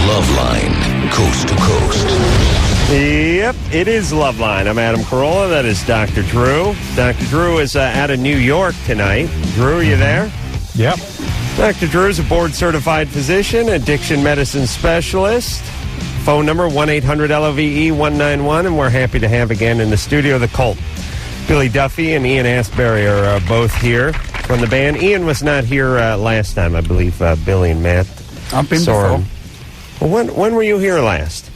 Loveline, coast to coast. Yep, it is Loveline. I'm Adam Carolla. That is Dr. Drew. Dr. Drew is out of New York tonight. Drew, are you there? Yep. Dr. Drew is a board-certified physician, addiction medicine specialist. Phone number 1-800-LOVE-191, and we're happy to have again in the studio the Cult. Billy Duffy and Ian Asbury are both here from the band. Ian was not here last time, I believe. Billy and Matt. I've been before. Well, when were you here last?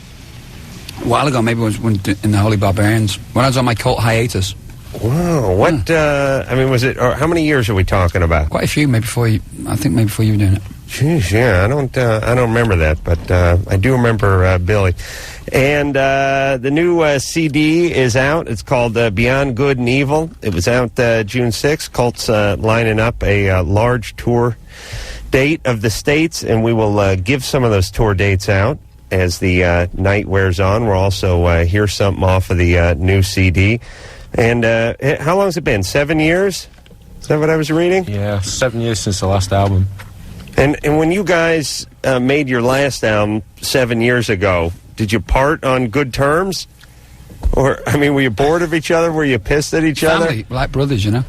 A while ago, maybe it was in the Holy Barbarians, when I was on my cult hiatus. Wow, what, I mean, was it, or how many years are we talking about? Quite a few, maybe before you were doing it. Jeez, yeah, I don't remember that, but I do remember Billy. And the new CD is out. It's called Beyond Good and Evil. It was out June 6th. Cult's lining up a large tour date of the States, and we will give some of those tour dates out as the night wears on. We'll also hear something off of the new CD. And how long has it been? 7 years? Is that what I was reading? Yeah, 7 years since the last album. And when you guys made your last album 7 years ago, did you part on good terms? Or, I mean, were you bored of each other? Were you pissed at each other? Family, like brothers, you know.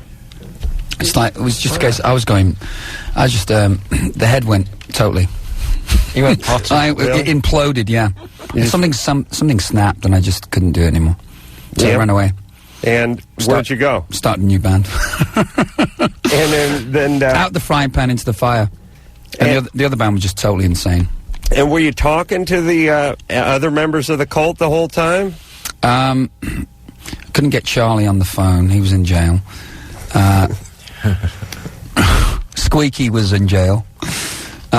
It's like, it was just a case, the head went totally. You went potty. It imploded, yeah. Something snapped and I just couldn't do it anymore. So I ran away. And where'd you go? Started a new band. And then out the frying pan into the fire. And the other band was just totally insane. And were you talking to the other members of the cult the whole time? Couldn't get Charlie on the phone. He was in jail. Squeaky was in jail. We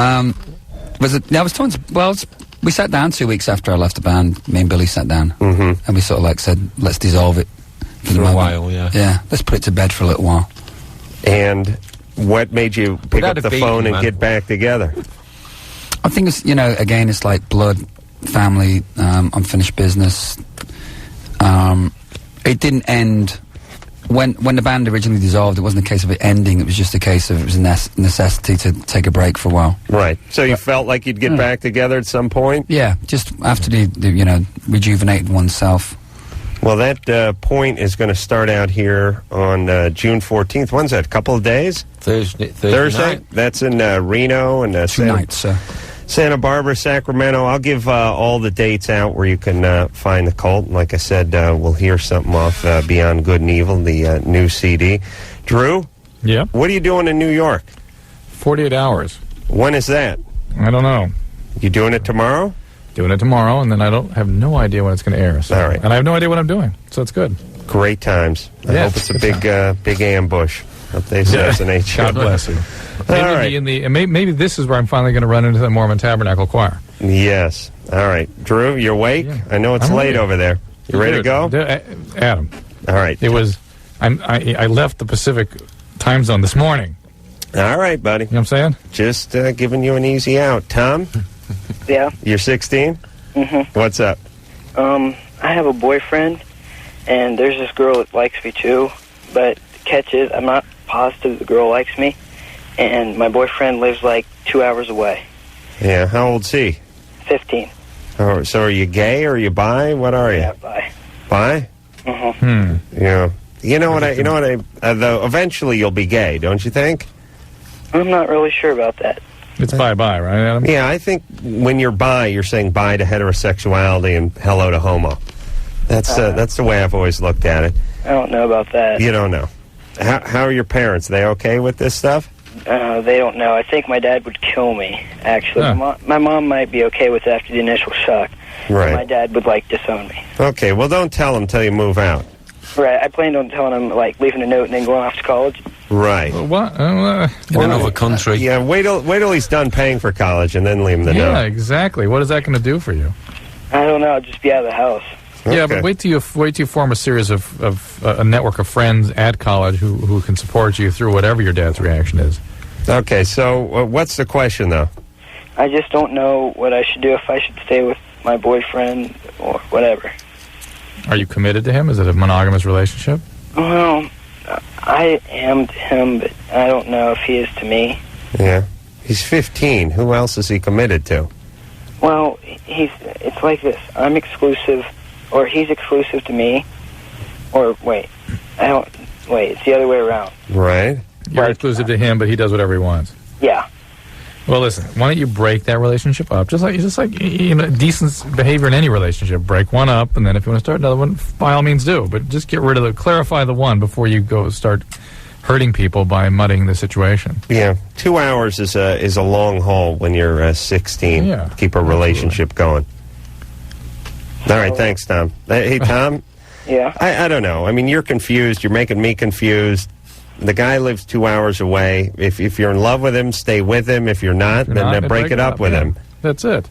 sat down 2 weeks after I left the band. Me and Billy sat down, and we sort of like said, let's dissolve it for a while. Yeah, let's put it to bed for a little while. And what made you pick up the phone and get back together? I think it's, again, it's like blood, family, unfinished business. It didn't end. When the band originally dissolved, it wasn't a case of it ending. It was just a case of it was a necessity to take a break for a while. Right. So you felt like you'd get back together at some point? Yeah, just after the rejuvenated oneself. Well, that point is going to start out here on June 14th. When's that? A couple of days? Thursday night. That's in Reno and 2 nights, sir. Santa Barbara, Sacramento. I'll give all the dates out where you can find the Cult. And like I said, we'll hear something off Beyond Good and Evil, the new CD. Drew? Yeah? What are you doing in New York? 48 hours. When is that? I don't know. You doing it tomorrow? Doing it tomorrow, and then I have no idea when it's going to air. So, all right. And I have no idea what I'm doing, so it's good. Great times. I hope it's a big ambush. Hope they assassinate you. God bless you. Maybe this is where I'm finally going to run into the Mormon Tabernacle Choir. Yes. All right. Drew, you're awake? Yeah. I know it's late over there. You ready to go? Adam. All right. I left the Pacific time zone this morning. All right, buddy. You know what I'm saying? Just giving you an easy out. Tom? Yeah. You're 16? Mm-hmm. What's up? I have a boyfriend, and there's this girl that likes me too, but the catch is I'm not positive the girl likes me, and my boyfriend lives like 2 hours away. Yeah, how old's he? 15. Oh, so are you gay or are you bi? What are you? Yeah, bi. Bi? Mm-hmm. Yeah. Though eventually you'll be gay, don't you think? I'm not really sure about that. It's bye-bye, right, Adam? Yeah, I think when you're bi, you're saying bye to heterosexuality and hello to homo. That's the way I've always looked at it. I don't know about that. You don't know. How are your parents? Are they okay with this stuff? They don't know. I think my dad would kill me, actually. Huh. My mom might be okay with it after the initial shock. Right. My dad would, disown me. Okay, well, don't tell him until you move out. Right. I planned on telling him, leaving a note and then going off to college. Right. What? In another country. Yeah, wait till he's done paying for college and then leave him the note. Yeah, exactly. What is that going to do for you? I don't know. I'll just be out of the house. Okay. Yeah, but wait till you form a series of a network of friends at college who can support you through whatever your dad's reaction is. Okay, so what's the question, though? I just don't know what I should do, if I should stay with my boyfriend or whatever. Are you committed to him? Is it a monogamous relationship? Well, I am to him, but I don't know if he is to me. Yeah. He's 15. Who else is he committed to? Well, it's like this. I'm exclusive, or he's exclusive to me, or wait, it's the other way around. Right. You're exclusive to him, but he does whatever he wants. Yeah. Well, listen. Why don't you break that relationship up? Just like decent behavior in any relationship. Break one up, and then if you want to start another one, by all means do. But just get rid of clarify the one before you go start hurting people by muddying the situation. Yeah, 2 hours is a long haul when you're 16. Yeah, keep a relationship going. All right, thanks, Tom. Hey, Tom. Yeah. I don't know. I mean, you're confused. You're making me confused. The guy lives 2 hours away. If you're in love with him, stay with him. If you're not, then break it up with him. That's it.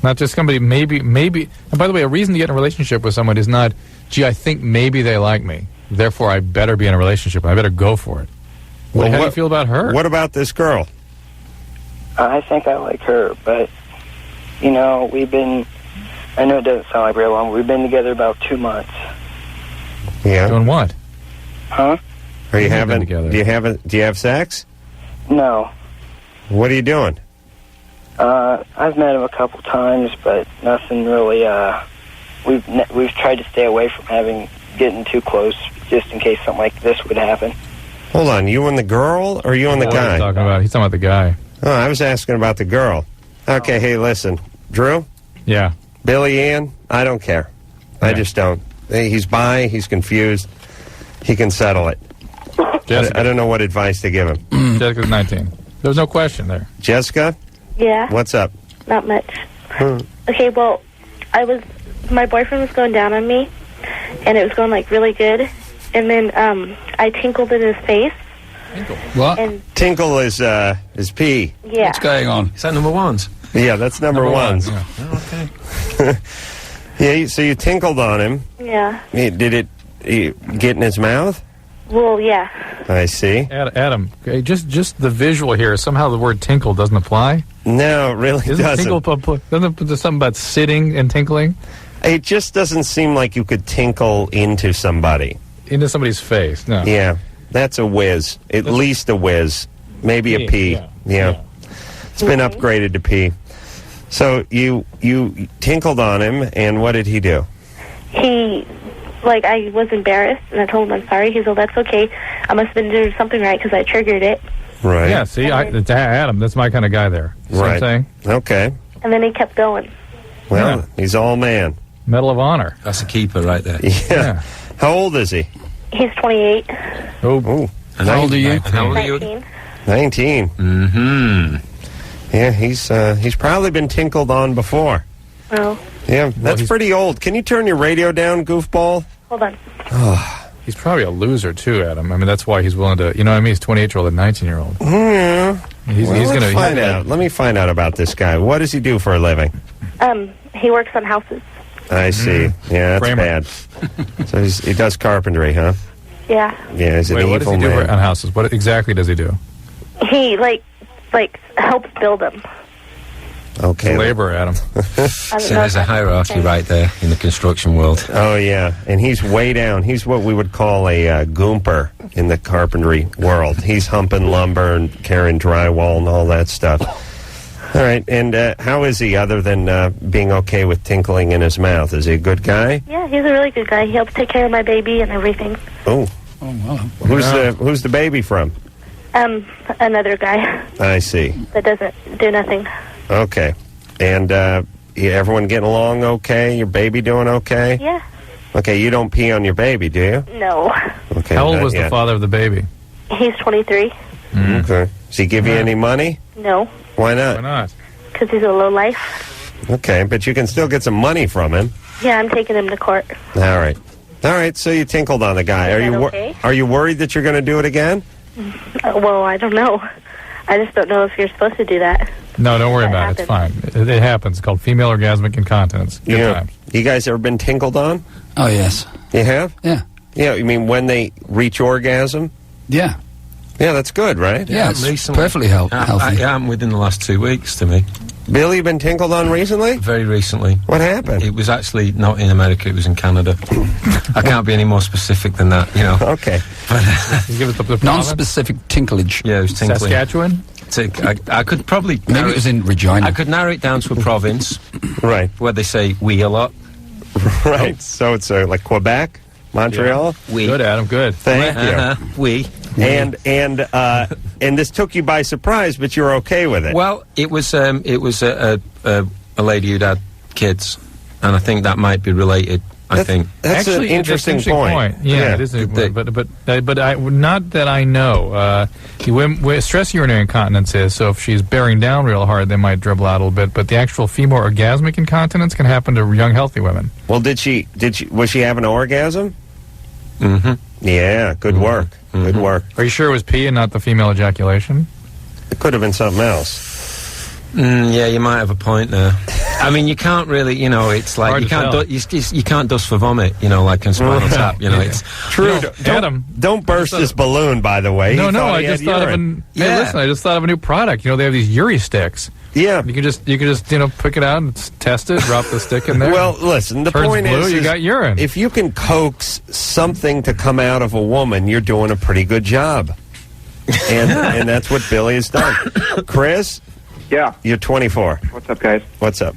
Not just somebody maybe. And by the way, a reason to get in a relationship with someone is not, gee, I think maybe they like me, therefore I better be in a relationship. I better go for it. Well, how do you feel about her? What about this girl? I think I like her, but, I know it doesn't sound like very long. We've been together about 2 months. Yeah. Doing what? Huh? Are you having together? Do you have sex? No. What are you doing? I've met him a couple times, but nothing really. We've tried to stay away from getting too close, just in case something like this would happen. Hold on, you and the girl, or you and the guy? He's talking about the guy. Oh, I was asking about the girl. Okay, hey, listen, Drew. Yeah. Billy, Ian, I don't care. Yeah. I just don't. He's bi. He's confused. He can settle it. I don't know what advice to give him. Jessica's 19. There's no question there. Jessica? Yeah. What's up? Not much. Okay, well, my boyfriend was going down on me, and it was going, really good. And then I tinkled in his face. What? And Tinkle is pee. yeah. What's going on? Is that number ones? Yeah, that's number ones. Yeah. Oh, okay. Yeah, so you tinkled on him. Yeah. Did it get in his mouth? Well, yeah. I see. Adam, okay, just the visual here. Somehow the word tinkle doesn't apply. No, it really doesn't. Doesn't it something about sitting and tinkling? It just doesn't seem like you could tinkle into somebody. Into somebody's face. No. Yeah, that's a whiz. At least a whiz. Maybe a pee. Yeah. It's been upgraded to pee. So you tinkled on him, and what did he do? He, I was embarrassed, and I told him I'm sorry. He said, that's okay. I must have been doing something right because I triggered it. Right. Yeah, see, it's Adam. That's my kind of guy there. See what I'm saying? Okay. And then he kept going. Well, he's all man. Medal of Honor. That's a keeper right there. Yeah. How old is he? He's 28. Oh. And how old are you? And how old are you? 19. 19. Mm-hmm. Yeah, he's probably been tinkled on before. Oh. Yeah, that's pretty old. Can you turn your radio down, goofball? Hold on. He's probably a loser, too, Adam. I mean, that's why he's willing to, you know what I mean? He's 28-year-old and 19-year-old. Yeah. He's going to find out. Let me find out about this guy. What does he do for a living? He works on houses. I see. Yeah, that's Kramer. bad. So he does carpentry, huh? Yeah. Yeah, he's an Wait, what does evil he do man. on houses? What exactly does he do? He, helps build them. Okay. He's a laborer, Adam. So there's a hierarchy right there in the construction world. Oh, yeah. And he's way down. He's what we would call a goomper in the carpentry world. He's humping lumber and carrying drywall and all that stuff. All right. And how is he other than being okay with tinkling in his mouth? Is he a good guy? Yeah, he's a really good guy. He helps take care of my baby and everything. Oh. Oh, well. Who's the baby from? Another guy I see. that doesn't do nothing. Okay. And everyone getting along okay? Your baby doing okay? Yeah. Okay, you don't pee on your baby, do you? No. Okay. How old not was yet. the father of the baby? He's 23. Okay. Does he give you any money? No. Why not? Why not? Because he's a low life. Okay, but you can still get some money from him. Yeah, I'm taking him to court. All right, so you tinkled on the guy. Is that okay? Are you worried that you're going to do it again? Well, I don't know. I just don't know if you're supposed to do that. No, don't worry That about it. It's fine. It happens. It's called female orgasmic incontinence. Good times. You guys ever been tinkled on? Oh, yes. You have? Yeah. Yeah, you mean when they reach orgasm? Yeah. Yeah, that's good, right? Yeah, it's recently. perfectly healthy. I'm within the last 2 weeks to me. Billy, you been tinkled on recently? Very recently. What happened? It was actually not in America, it was in Canada. I can't be any more specific than that, Okay. You give us the province? Non-specific tinklage. Yeah, it was tinkling. Saskatchewan? I could probably... Maybe it was in Regina. I could narrow it down to a province. Right. Where they say we a lot. Right. So it's like Quebec, Montreal. Yeah. We. Good, Adam. Good. Thank you. We. And this took you by surprise, but you're okay with it. Well, it was a lady who'd had kids, and I think that might be related. I think that's actually an interesting point. Yeah, it is. But I not that I know. Stress urinary incontinence is so if she's bearing down real hard, they might dribble out a little bit. But the actual female orgasmic incontinence can happen to young, healthy women. Well, was she having an orgasm? Mm-hmm. Yeah. Good work. Mm-hmm. Good work. Are you sure it was pee and not the female ejaculation? It could have been something else. Yeah, you might have a point there. I mean, you can't really, it's like Hard you can't to you can't dust for vomit, like in Spinal Tap. It's true. Adam, don't burst this balloon. By the way, no. I just thought of Hey, listen, I just thought of a new product. They have these Uri sticks. Yeah, you can just pick it out and test it, drop the stick in there. Well, listen, the turns point blue, is you got urine. If you can coax something to come out of a woman, you're doing a pretty good job, and that's what Billy has done. Chris. Yeah. You're 24. What's up, guys? What's up?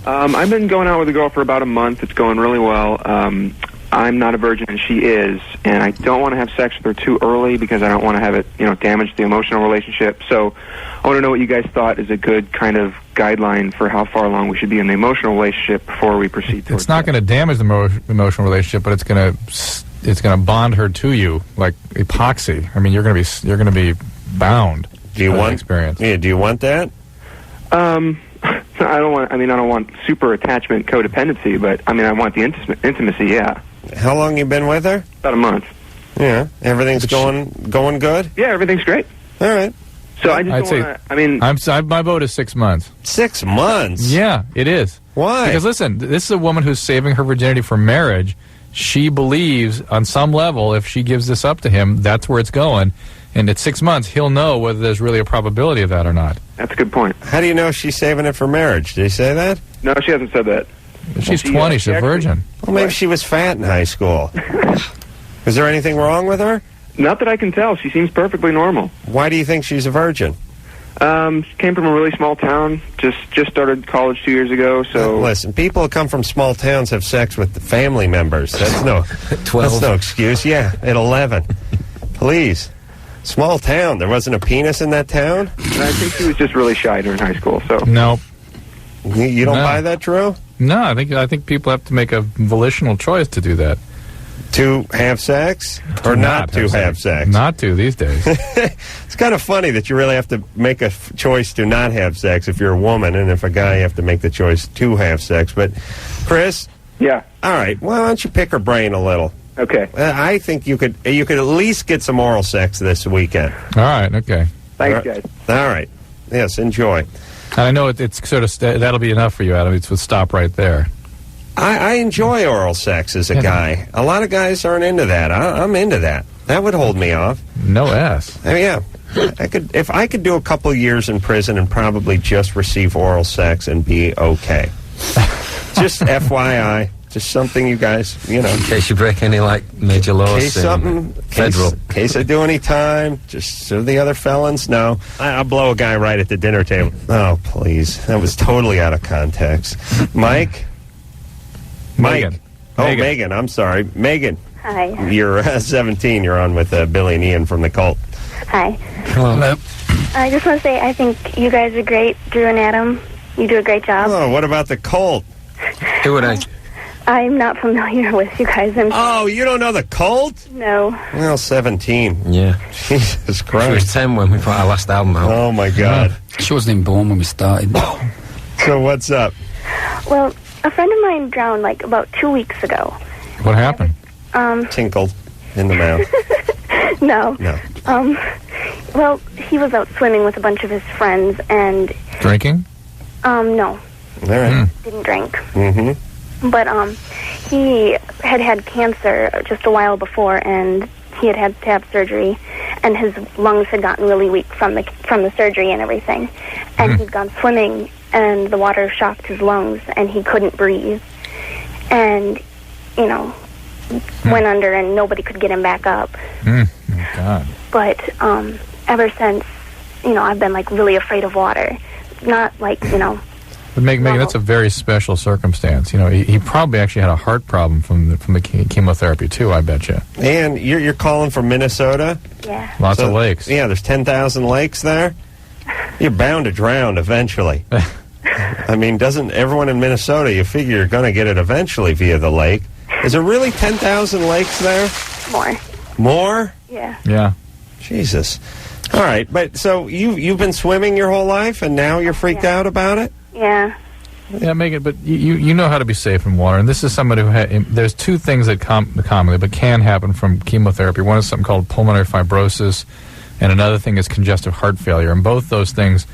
I've been going out with a girl for about a month. It's going really well. I'm not a virgin, and she is, and I don't want to have sex with her too early because I don't want to have it, damage the emotional relationship. So I want to know what you guys thought is a good kind of guideline for how far along we should be in the emotional relationship before we proceed towards It's not going to damage the emotional relationship, but it's going to bond her to you like epoxy. I mean, you're going to be bound. Do you want experience? Yeah. Do you want that? I don't want super attachment codependency, but I want the intimacy. Yeah. How long you been with her? About a month. Yeah. Everything's going good. Yeah, everything's great. All right. So I just want to. My vote is 6 months. 6 months. Yeah, it is. Why? Because listen, this is a woman who's saving her virginity for marriage. She believes, on some level, if she gives this up to him, that's where it's going. And at 6 months, he'll know whether there's really a probability of that or not. That's a good point. How do you know she's saving it for marriage? Did he say that? No, she hasn't said that. She's 20. She's a virgin. Well, maybe she was fat in high school. Is there anything wrong with her? Not that I can tell. She seems perfectly normal. Why do you think she's a virgin? She came from a really small town. Just started college 2 years ago. So listen, people who come from small towns have sex with the family members. That's no 12. That's no excuse. Yeah, at 11. Please. Small town. There wasn't a penis in that town? And I think she was just really shy during high school. So no. You don't buy that, Drew? No, I think people have to make a volitional choice to do that. To have sex or not to have sex? Not to these days. It's kind of funny that you really have to make a choice to not have sex if you're a woman, and if a guy, you have to make the choice to have sex. But, Chris? Yeah. All right. Well, why don't you pick her brain a little? Okay. I think you could at least get some oral sex this weekend. All right. Okay. Thanks, guys. All right. Yes, enjoy. And I know it's sort of that'll be enough for you, Adam. It would stop right there. I enjoy oral sex as a guy. A lot of guys aren't into that. I'm into that. That would hold me off. No ass. I mean, yeah. If I could do a couple years in prison and probably just receive oral sex and be okay. Just FYI. Just something you guys, In case you break any, major laws. In case I do any time, just so the other felons know. I'll blow a guy right at the dinner table. Oh, please. That was totally out of context. Mike? Megan. Oh, Megan. I'm sorry. Megan. Hi. You're 17. You're on with Billy and Ian from the Cult. Hi. Hello. I just want to say I think you guys are great, Drew and Adam. You do a great job. Oh, what about the Cult? Who would I? I'm not familiar with you guys. Oh, you don't know the Cult? No. Well, 17. Yeah. Jesus Christ. She was 10 when we put our last album out. Oh, my God. She wasn't even born when we started. So what's up? Well, a friend of mine drowned, about 2 weeks ago. What happened? Tinkled in the mouth. No. No. Well, he was out swimming with a bunch of his friends and... Drinking? No. All right. Didn't drink. Mm-hmm. But he had cancer just a while before, and he had to have surgery, and his lungs had gotten really weak from the surgery and everything. And he'd gone swimming, and the water shocked his lungs, and he couldn't breathe. And, went under, and nobody could get him back up. Oh, God. But ever since I've been like really afraid of water. Not like, But Megan, that's a very special circumstance. He probably actually had a heart problem from the chemotherapy too, I bet you. And you're calling from Minnesota? Yeah. Lots of lakes. Yeah, there's 10,000 lakes there. You're bound to drown eventually. I mean, doesn't everyone in Minnesota, you figure you're going to get it eventually via the lake. Is there really 10,000 lakes there? More. More? Yeah. Yeah. Jesus. All right, but so you've been swimming your whole life, and now you're freaked out about it? Yeah. Yeah, Megan, but you know how to be safe in water, and this is somebody who there's two things that commonly but can happen from chemotherapy. One is something called pulmonary fibrosis, and another thing is congestive heart failure, and both those things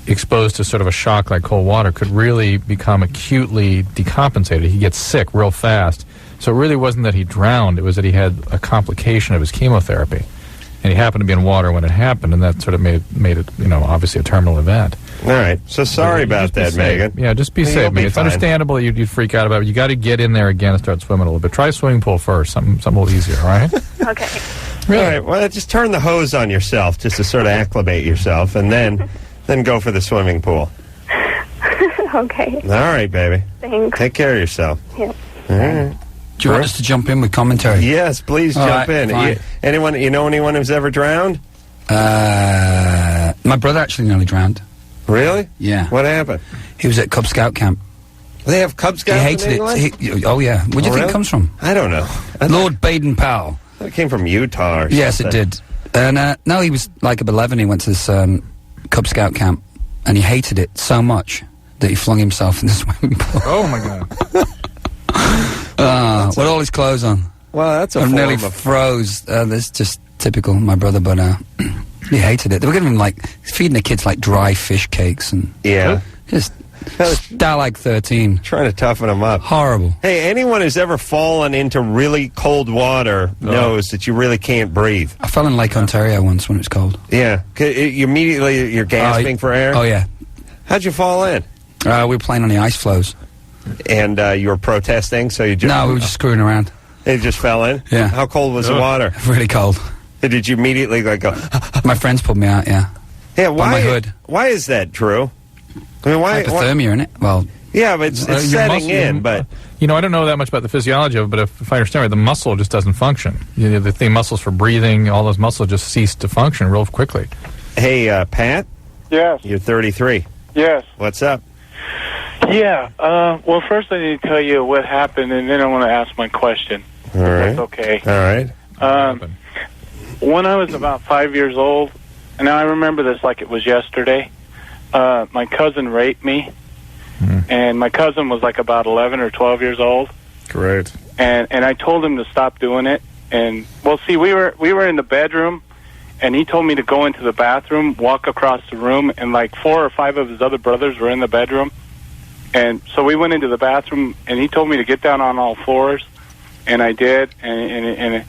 exposed to sort of a shock like cold water could really become acutely decompensated. He gets sick real fast. So it really wasn't that he drowned, it was that he had a complication of his chemotherapy. And he happened to be in water when it happened, and that sort of made it, obviously a terminal event. All right. So sorry about that, Megan. Yeah, just be safe, Megan. It's understandable that you'd freak out about it. You got to get in there again and start swimming a little bit. Try a swimming pool first, something a little easier, all right? Okay. Really? All right. Well, just turn the hose on yourself just to sort of acclimate yourself, and then go for the swimming pool. Okay. All right, baby. Thanks. Take care of yourself. Yeah. All right. Do you want us to jump in with commentary? Yes, please jump in. Fine. Anyone who's ever drowned? My brother actually nearly drowned. Really? Yeah. What happened? He was at Cub Scout camp. They have Cub Scouts He hated in England? it. Oh, yeah. Where do you think really? it comes from? I don't know. Lord Baden-Powell. It came from Utah or something. Yes, it did. And no, he was like 11. He went to this Cub Scout camp, and he hated it so much that he flung himself in the swimming pool. Oh, my God. With all his clothes on. Well, that's a I form nearly of... froze. That's just typical my brother, but he hated it. They were giving him, feeding the kids, dry fish cakes and... Yeah. Just Stalag 13. Trying to toughen them up. Horrible. Hey, anyone who's ever fallen into really cold water knows that you really can't breathe. I fell in Lake Ontario once when it was cold. Yeah. Immediately you're gasping for air? Oh, yeah. How'd you fall in? We were playing on the ice floes. And you were protesting, so you just... No, we were just screwing around. You just fell in? Yeah. How cold was the water? Really cold. Did you immediately go... My friends pulled me out, yeah. Yeah, why? On my hood. Why is that, Drew? I mean, why... Hypothermia, innit? Well... Yeah, but it's setting in, but... I don't know that much about the physiology of it, but if I understand right, the muscle just doesn't function. The muscles for breathing, all those muscles just cease to function real quickly. Hey, Pat? Yes. You're 33. Yes. What's up? Yeah. Well, first I need to tell you what happened, and then I want to ask my question. All right. That's okay. All right. When I was about 5 years old, and I remember this like it was yesterday, my cousin raped me, and my cousin was like about 11 or 12 years old. Great. And I told him to stop doing it. And, well, see, we were in the bedroom, and he told me to go into the bathroom, walk across the room, and like 4 or 5 of his other brothers were in the bedroom. And so we went into the bathroom, and he told me to get down on all fours, and I did. And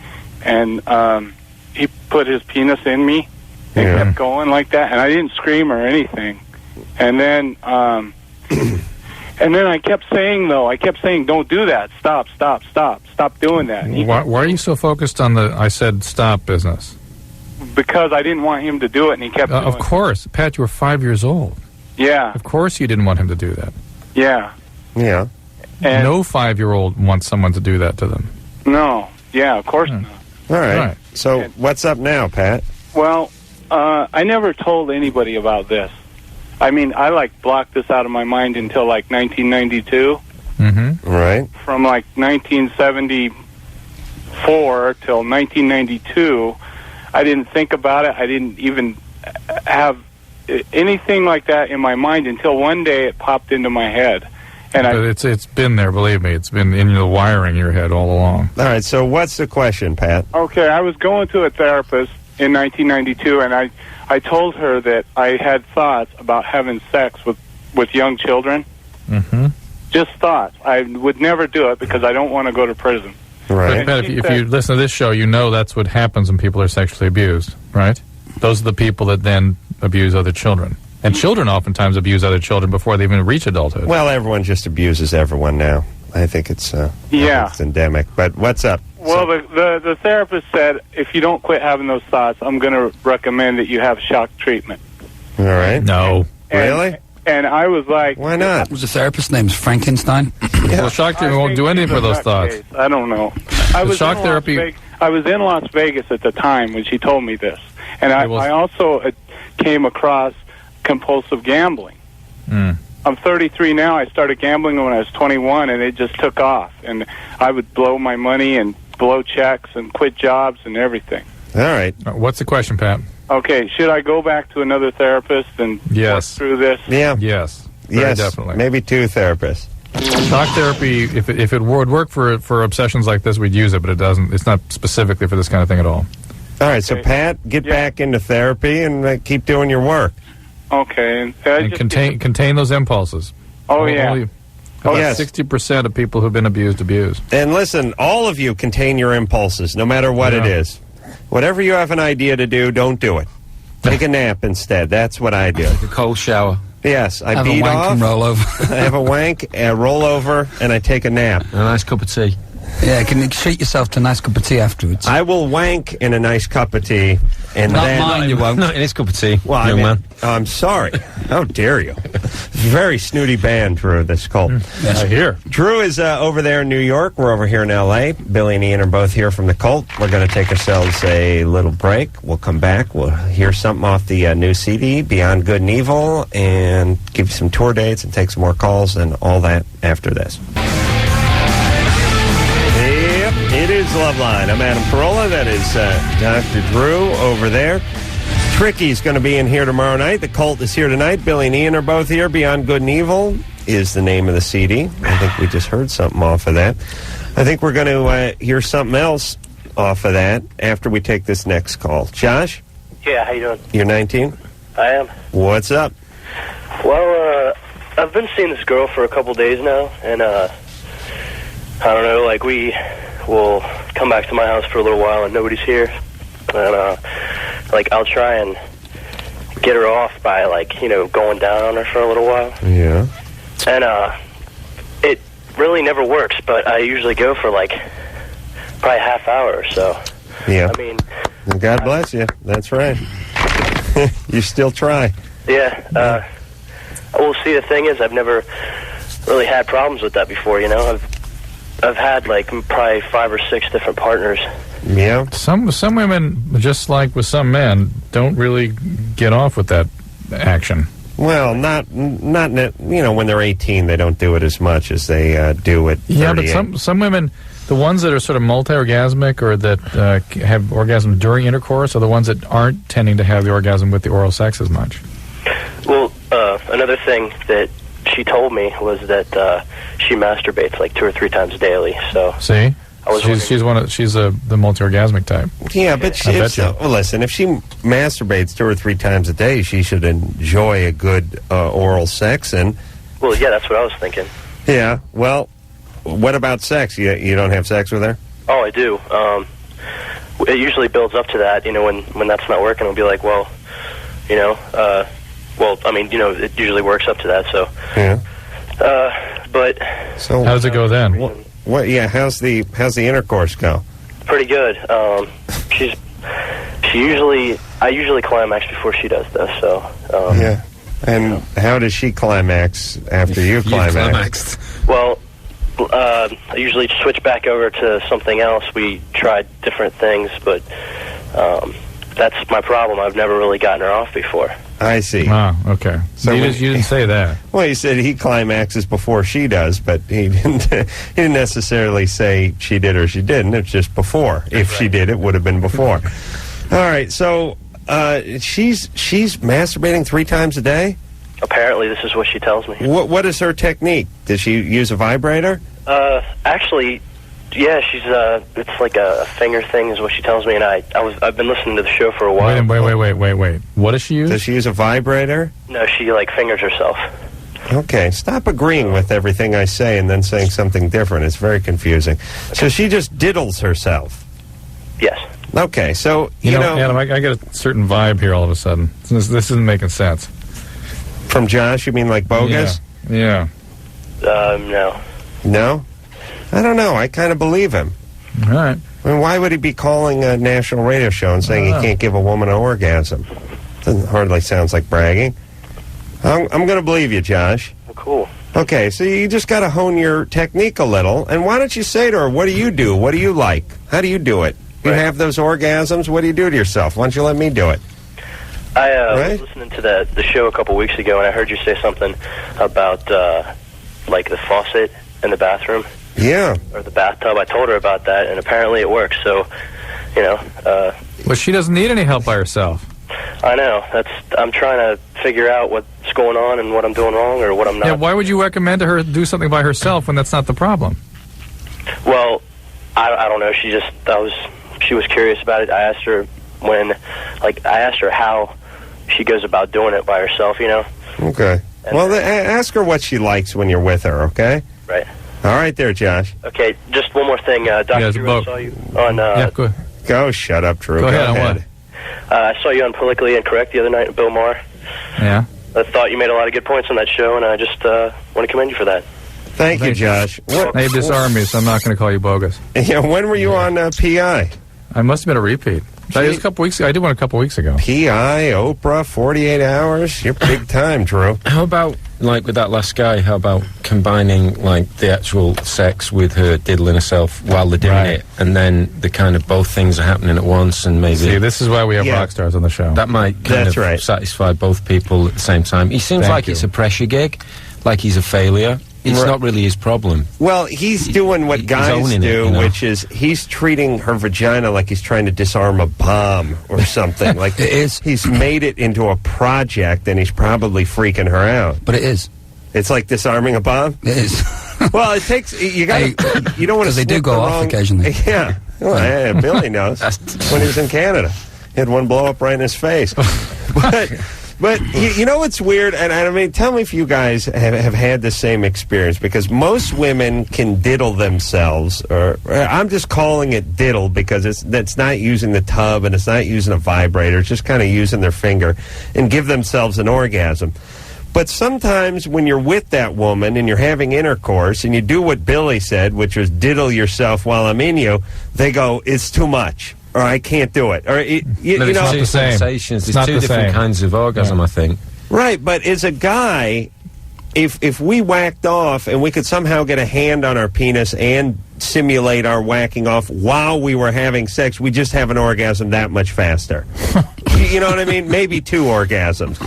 he put his penis in me and kept going like that, and I didn't scream or anything. And then I kept saying, don't do that. Stop doing that. Why are you so focused on the I said stop business? Because I didn't want him to do it, and he kept doing it. Of course. Pat, you were 5 years old. Yeah. Of course you didn't want him to do that. Yeah. Yeah. And no 5-year-old wants someone to do that to them. No. Yeah, of course not. All right. Right. So what's up now, Pat? Well, I never told anybody about this. I mean, I blocked this out of my mind until 1992. Mm-hmm. Right. From 1974 till 1992, I didn't think about it. I didn't even have anything like that in my mind until one day it popped into my head. And it's been there, believe me. It's been in the wiring in your head all along. All right, so what's the question, Pat? Okay, I was going to a therapist in 1992, and I told her that I had thoughts about having sex with young children. Mm-hmm. Just thoughts. I would never do it because I don't want to go to prison. Right. Pat, if you listen to this show, you know that's what happens when people are sexually abused, right? Those are the people that then abuse other children. And children oftentimes abuse other children before they even reach adulthood. Well, everyone just abuses everyone now. I think it's it's endemic. But what's up? Well, the therapist said if you don't quit having those thoughts, I'm going to recommend that you have shock treatment. All right. No. Really? And I was like, Why not? Was the therapist's name's Frankenstein? Well, shock therapy won't do anything for those thoughts. I don't know. I was shock in therapy. I was in Las Vegas at the time when she told me this, and I also came across compulsive gambling. I'm 33 now. I started gambling when I was 21, and it just took off. And I would blow my money and blow checks and quit jobs and everything. All right. What's the question, Pat? Okay, should I go back to another therapist and work through this? Yeah. Yes. Yes. Definitely. Maybe 2 therapists. Shock therapy, if it would work for obsessions like this, we'd use it, but it doesn't. It's not specifically for this kind of thing at all. All right, so Pat, get back into therapy and keep doing your work. Okay. And contain those impulses. Oh, yeah. About yes. 60% of people who've been abused. And listen, all of you contain your impulses, no matter what it is. Whatever you have an idea to do, don't do it. Take a nap instead. That's what I do. Take a cold shower. Yes, I have beat a wank off. and roll over. I have a wank, a roll over, and I take a nap. And a nice cup of tea. Yeah, can you treat yourself to a nice cup of tea afterwards? I will wank in a nice cup of tea, and Not then mine, you won't. Not in his cup of tea, well, young man. I'm sorry. How dare you? Very snooty band, Drew. This cult. Yes. I hear. Drew is over there in New York. We're over here in L.A. Billy and Ian are both here from the cult. We're going to take ourselves a little break. We'll come back. We'll hear something off the new CD, Beyond Good and Evil, and give you some tour dates and take some more calls and all that after this. Yep, it is Loveline. I'm Adam Carolla. That is Dr. Drew over there. Tricky's going to be in here tomorrow night. The Cult is here tonight. Billy and Ian are both here. Beyond Good and Evil is the name of the CD. I think we just heard something off of that. I think we're going to hear something else off of that after we take this next call. Josh? Yeah, how you doing? You're 19? I am. What's up? Well, I've been seeing this girl for a couple days now, and I don't know, like, we will come back to my house for a little while and nobody's here, and like, I'll try and get her off by, like, you know, going down on her for a little while. Yeah. And it really never works, but I usually go for, like, probably a half hour or so. Yeah. I mean, God bless you. That's right. You still try. Yeah. Well, see, the thing is, I've never really had problems with that before, you know. I've had, like, probably 5 or 6 different partners. Yeah. Some women, just like with some men, don't really get off with that action. Well, not you know, when they're 18, they don't do it as much as they do at 38. Yeah, but some women, the ones that are sort of multi-orgasmic or that have orgasm during intercourse are the ones that aren't tending to have the orgasm with the oral sex as much. Well, another thing that she told me was that she masturbates like 2 or 3 times daily. So see, she's the multi-orgasmic type. Yeah, but well, listen, if she masturbates 2 or 3 times a day, she should enjoy a good oral sex. And well, yeah, that's what I was thinking. Yeah. Well, what about sex? You don't have sex with her? Oh, I do. It usually builds up to that. You know, when that's not working, I'll be like, well, you know. Well, I mean, you know, it usually works up to that, so. Yeah. But. So how does it go then? What? Yeah. How's the intercourse go? Pretty good. I usually climax before she does, though. So. Yeah. And how does she climax after you climaxed? Well, I usually switch back over to something else. We tried different things, but that's my problem. I've never really gotten her off before. I see. Ah, okay. So you didn't say that. Well, he said he climaxes before she does, but he didn't necessarily say she did or she didn't. It's just before. If she did, it would have been before. All right. So she's masturbating 3 times a day? Apparently, this is what she tells me. What is her technique? Does she use a vibrator? Actually, yeah, she's it's like a finger thing is what she tells me, and I've been listening to the show for a while. Wait. What does she use? Does she use a vibrator? No, she like fingers herself. Okay, stop agreeing with everything I say and then saying something different. It's very confusing. Okay. So she just diddles herself? Yes. Okay, so, you know Adam, I get a certain vibe here all of a sudden. This isn't making sense. From Josh, you mean like bogus? Yeah. No. No? I don't know. I kind of believe him. All right. I mean, why would he be calling a national radio show and saying he can't give a woman an orgasm? Doesn't hardly sounds like bragging. I'm going to believe you, Josh. Oh, cool. Okay, so you just got to hone your technique a little. And why don't you say to her, what do you do? What do you like? How do you do it? You have those orgasms? What do you do to yourself? Why don't you let me do it? I was listening to the show a couple weeks ago, and I heard you say something about, like, the faucet in the bathroom. Yeah. Or the bathtub. I told her about that, and apparently it works. So, you know. Well, she doesn't need any help by herself. I know. I'm trying to figure out what's going on and what I'm doing wrong or what I'm not. Yeah, why would you recommend to her do something by herself when that's not the problem? Well, I don't know. She was curious about it. I asked her how she goes about doing it by herself, you know. Okay. Well, ask her what she likes when you're with her, okay? Right. All right there, Josh. Okay, just one more thing. Dr. Drew, I saw you on... yeah, go ahead. Go, shut up, Drew. Go ahead. On what? I saw you on Politically Incorrect the other night with Bill Maher. Yeah. I thought you made a lot of good points on that show, and I just want to commend you for that. Thank you, Josh. Now you disarmed me, so I'm not going to call you bogus. Yeah, when were you on PI? I must have been a repeat. That was a couple weeks ago. I did one a couple weeks ago. PI, Oprah, 48 Hours. You're big time, Drew. How about, like with that last guy, how about combining, like, the actual sex with her diddling herself while they're doing it, and then the kind of both things are happening at once, and maybe... See, this is why we have rock stars on the show. That might kind of satisfy both people at the same time. He seems like it's a pressure gig, like he's a failure. It's not really his problem. Well, he's doing what guys do, which is he's treating her vagina like he's trying to disarm a bomb or something. Like it is. He's made it into a project, and he's probably freaking her out. But it is. It's like disarming a bomb? It is. Well, it takes... You don't want to... Because they do go off occasionally. Yeah. Well, Billy knows. When he was in Canada. He had one blow up right in his face. But you know what's weird? And I mean, tell me if you guys have had the same experience, because most women can diddle themselves, or I'm just calling it diddle because it's not using the tub and it's not using a vibrator. It's just kind of using their finger and give themselves an orgasm. But sometimes when you're with that woman and you're having intercourse and you do what Billy said, which was diddle yourself while I'm in you, they go, it's too much. Or I can't do it. Or you know, not the same. Sensations. It's There's not two the different same. kinds of orgasm, I think. Right, but as a guy, if we whacked off and we could somehow get a hand on our penis and simulate our whacking off while we were having sex, we just have an orgasm that much faster. You know what I mean? Maybe 2 orgasms.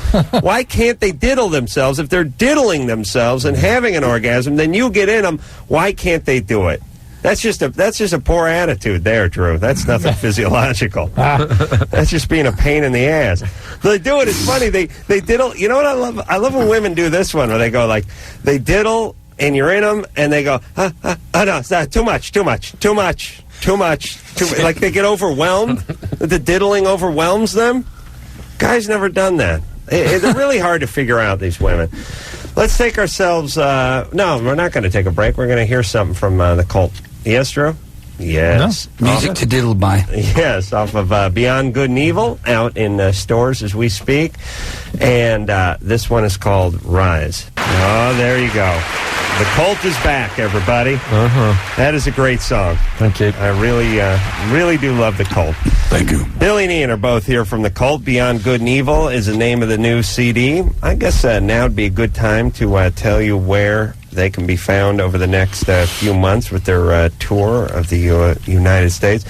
Why can't they diddle themselves? If they're diddling themselves and having an orgasm, then you get in them. Why can't they do it? That's just a poor attitude there, Drew. That's nothing physiological. That's just being a pain in the ass. They do it. It's funny. They diddle. You know what I love? I love when women do this one where they go like, they diddle and you're in them and they go, no, it's not, too much. Like they get overwhelmed. The diddling overwhelms them. Guys never done that. They're really hard to figure out, these women. Let's take ourselves... no, we're not going to take a break. We're going to hear something from the Cult. Yes, Drew? Yes. No. Music to diddle by. Yes, off of Beyond Good and Evil, out in stores as we speak. And this one is called Rise. Oh, there you go. The Cult is back, everybody. That is a great song. Thank you. I really do love the Cult. Thank you. Billy and Ian are both here from the Cult. Beyond Good and Evil is the name of the new CD. I guess now would be a good time to tell you where they can be found over the next few months with their tour of the United States.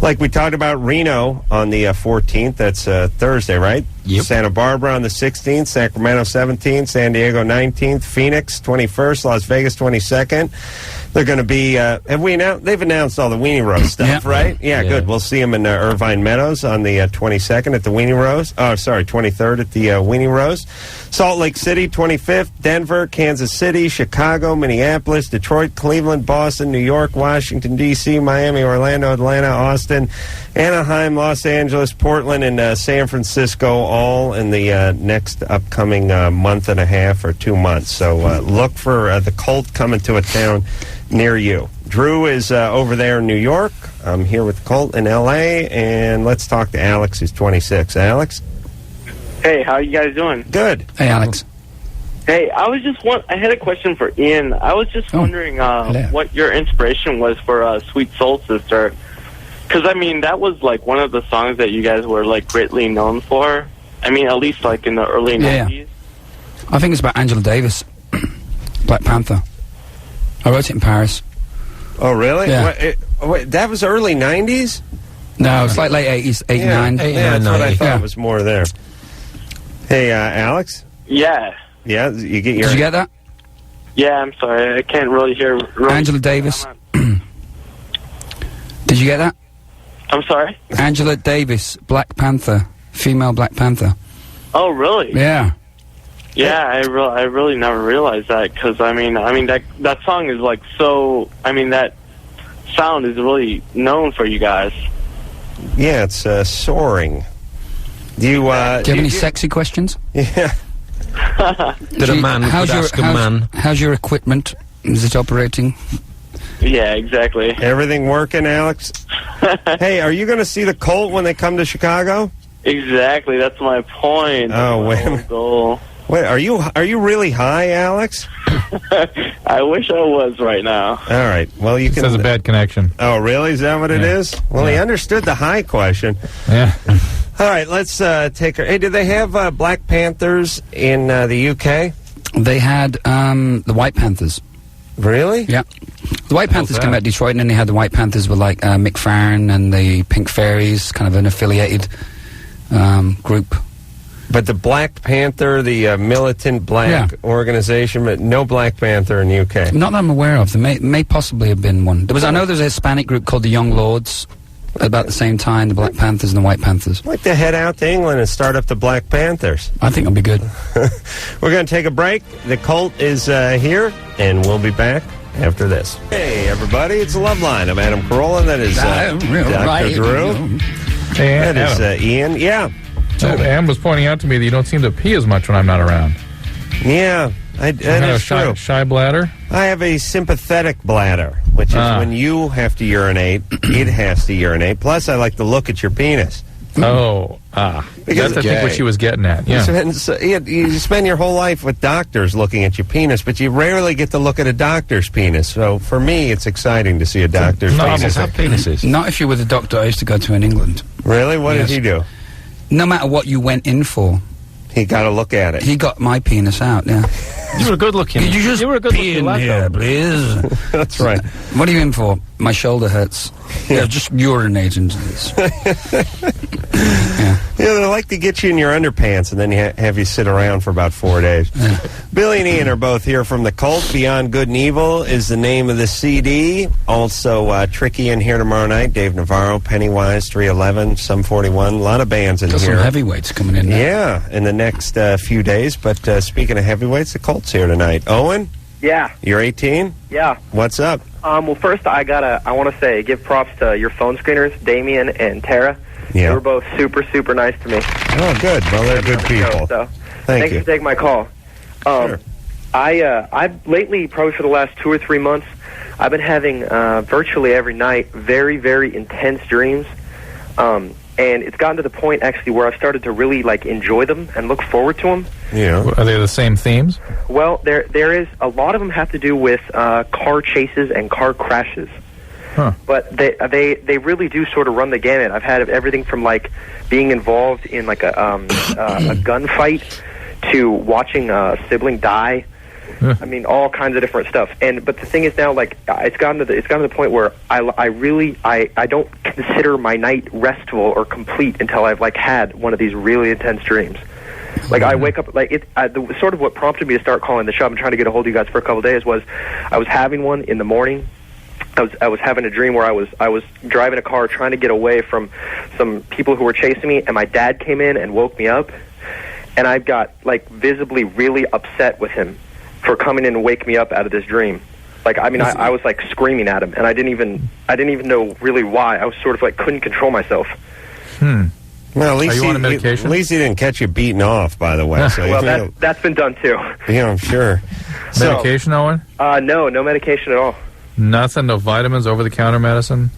Like we talked about, Reno on the 14th. That's Thursday, right? Yep. Santa Barbara on the 16th, Sacramento 17th, San Diego 19th, Phoenix 21st, Las Vegas 22nd. They're going to be, they've announced all the Weenie Rose stuff, right? Yeah, good. We'll see them in Irvine Meadows on the 22nd at the Weenie Rose. Oh, sorry, 23rd at the Weenie Rose. Salt Lake City, 25th, Denver, Kansas City, Chicago, Minneapolis, Detroit, Cleveland, Boston, New York, Washington, D.C., Miami, Orlando, Atlanta, Austin, Anaheim, Los Angeles, Portland, and San Francisco, all in the next upcoming month and a half or 2 months. So look for the Cult coming to a town near you. Drew is over there in New York. I'm here with the Cult in L.A., and let's talk to Alex, who's 26. Alex? Hey, how you guys doing? Good. Hey, Alex. Hey, I had a question for Ian. I was just wondering what your inspiration was for Sweet Soul Sister. Because, I mean, that was, like, one of the songs that you guys were, like, greatly known for. I mean, at least like in the early 90s. I think it's about Angela Davis, Black Panther. I wrote it in Paris. Oh, really? Yeah. Wait, that was early 90s? No, it's like late 80s, 89. Yeah, that's what I thought was more there. Hey, Alex? Yeah. Yeah, Did you get that? Yeah, I'm sorry. I can't really hear. Angela Davis. Did you get that? I'm sorry? Angela Davis, Black Panther. Female Black Panther. Oh, really? Yeah. Yeah, I really never realized that, because, I mean, that song is, like, so... I mean, that sound is really known for you guys. Yeah, it's soaring. Do you have any sexy questions? Yeah. Did a man ask a man? How's your equipment? Is it operating? Yeah, exactly. Everything working, Alex? Hey, are you going to see the Colt when they come to Chicago? Exactly, that's my point. Oh, wait a minute. Goal. Wait, are you really high, Alex? I wish I was right now. All right. Well, you can. There's a bad connection. Oh, really? Is that what it is? Well, he understood the high question. Yeah. All right, let's take her. Hey, do they have Black Panthers in the UK? They had the White Panthers. Really? Yeah. The White Panthers came out of Detroit, and then they had the White Panthers with like Mick Farron and the Pink Fairies, kind of an affiliated group. But the Black Panther, the militant black organization, but no Black Panther in the UK. Not that I'm aware of. There may possibly have been one. I know there's a Hispanic group called the Young Lords. About the same time, the Black Panthers and the White Panthers. I'd like to head out to England and start up the Black Panthers. I think it'll be good. We're going to take a break. The Colt is here, and we'll be back after this. Hey, everybody, it's Loveline. I'm Adam Carolla. That is Dr. Drew. Hey, that is Ian. Yeah. Ann was pointing out to me that you don't seem to pee as much when I'm not around. Yeah, that is true. Shy bladder? I have a sympathetic bladder, which is when you have to urinate, it has to urinate. Plus, I like to look at your penis. Because that's, I think, what she was getting at. Yeah. You spend your whole life with doctors looking at your penis, but you rarely get to look at a doctor's penis. So, for me, it's exciting to see a doctor's penis. Have penises. Not if you're with a doctor I used to go to in England. Really? What did he do? No matter what you went in for, he got to look at it. He got my penis out. Yeah. You were good looking. Could you just pee in here, please? That's right. What are you in for? My shoulder hurts. Yeah, just urinate into this. Yeah, they like to get you in your underpants and then have you sit around for about 4 days. Yeah. Billy and Ian are both here from the Cult. Beyond Good and Evil is the name of the CD. Also, Tricky in here tomorrow night. Dave Navarro, Pennywise, 311, Sum 41. A lot of bands in here. Some heavyweights coming in now. Yeah, in the next few days. But speaking of heavyweights, the Colt's here tonight. Owen? Yeah. You're 18? Yeah. What's up? Well, first, I want to say, give props to your phone screeners, Damien and Tara. Yeah. They were both super, super nice to me. Oh, good. Well, they're good people. So, thanks for taking my call. Sure. I've lately, probably for the last 2 or 3 months, I've been having virtually every night very, very intense dreams. And it's gotten to the point, actually, where I've started to really, enjoy them and look forward to them. Yeah. Are they the same themes? Well, there is, a lot of them have to do with car chases and car crashes. Huh. But they really do sort of run the gamut. I've had everything from, being involved in, a gunfight to watching a sibling die. I mean, all kinds of different stuff. But the thing is now, it's gotten to the point where I don't consider my night restful or complete until I've had one of these really intense dreams. I wake up sort of what prompted me to start calling the show and trying to get a hold of you guys for a couple of days was I was having one in the morning. I was having a dream where I was driving a car trying to get away from some people who were chasing me, and my dad came in and woke me up, and I got visibly really upset with him for coming in and wake me up out of this dream. I was screaming at him, and I didn't even know really why. I was sort of couldn't control myself. Well, at least are you on a medication? At least he didn't catch you beating off, by the way. So well, that's been done too. Yeah, I'm sure. Medication, Owen? No medication at all. Nothing, no vitamins, over-the-counter medicine?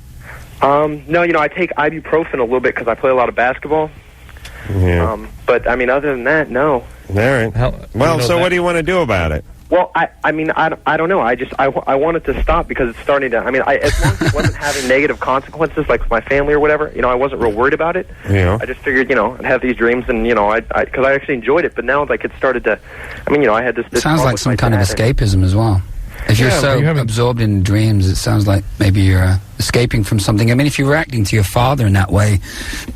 No, I take ibuprofen a little bit because I play a lot of basketball. Yeah. But, other than that, no. All right. So what do you want to do about it? Well, I mean, I don't know. I wanted to stop because it's starting to. I mean, as long as it wasn't having negative consequences, like with my family or whatever, I wasn't real worried about it. Yeah. I just figured, I'd have these dreams, and because I actually enjoyed it. But now, like, it started to. I mean, I had this. Sounds like some kind of escapism as well. If you're so absorbed in dreams, it sounds like maybe you're escaping from something. I mean, if you're reacting to your father in that way,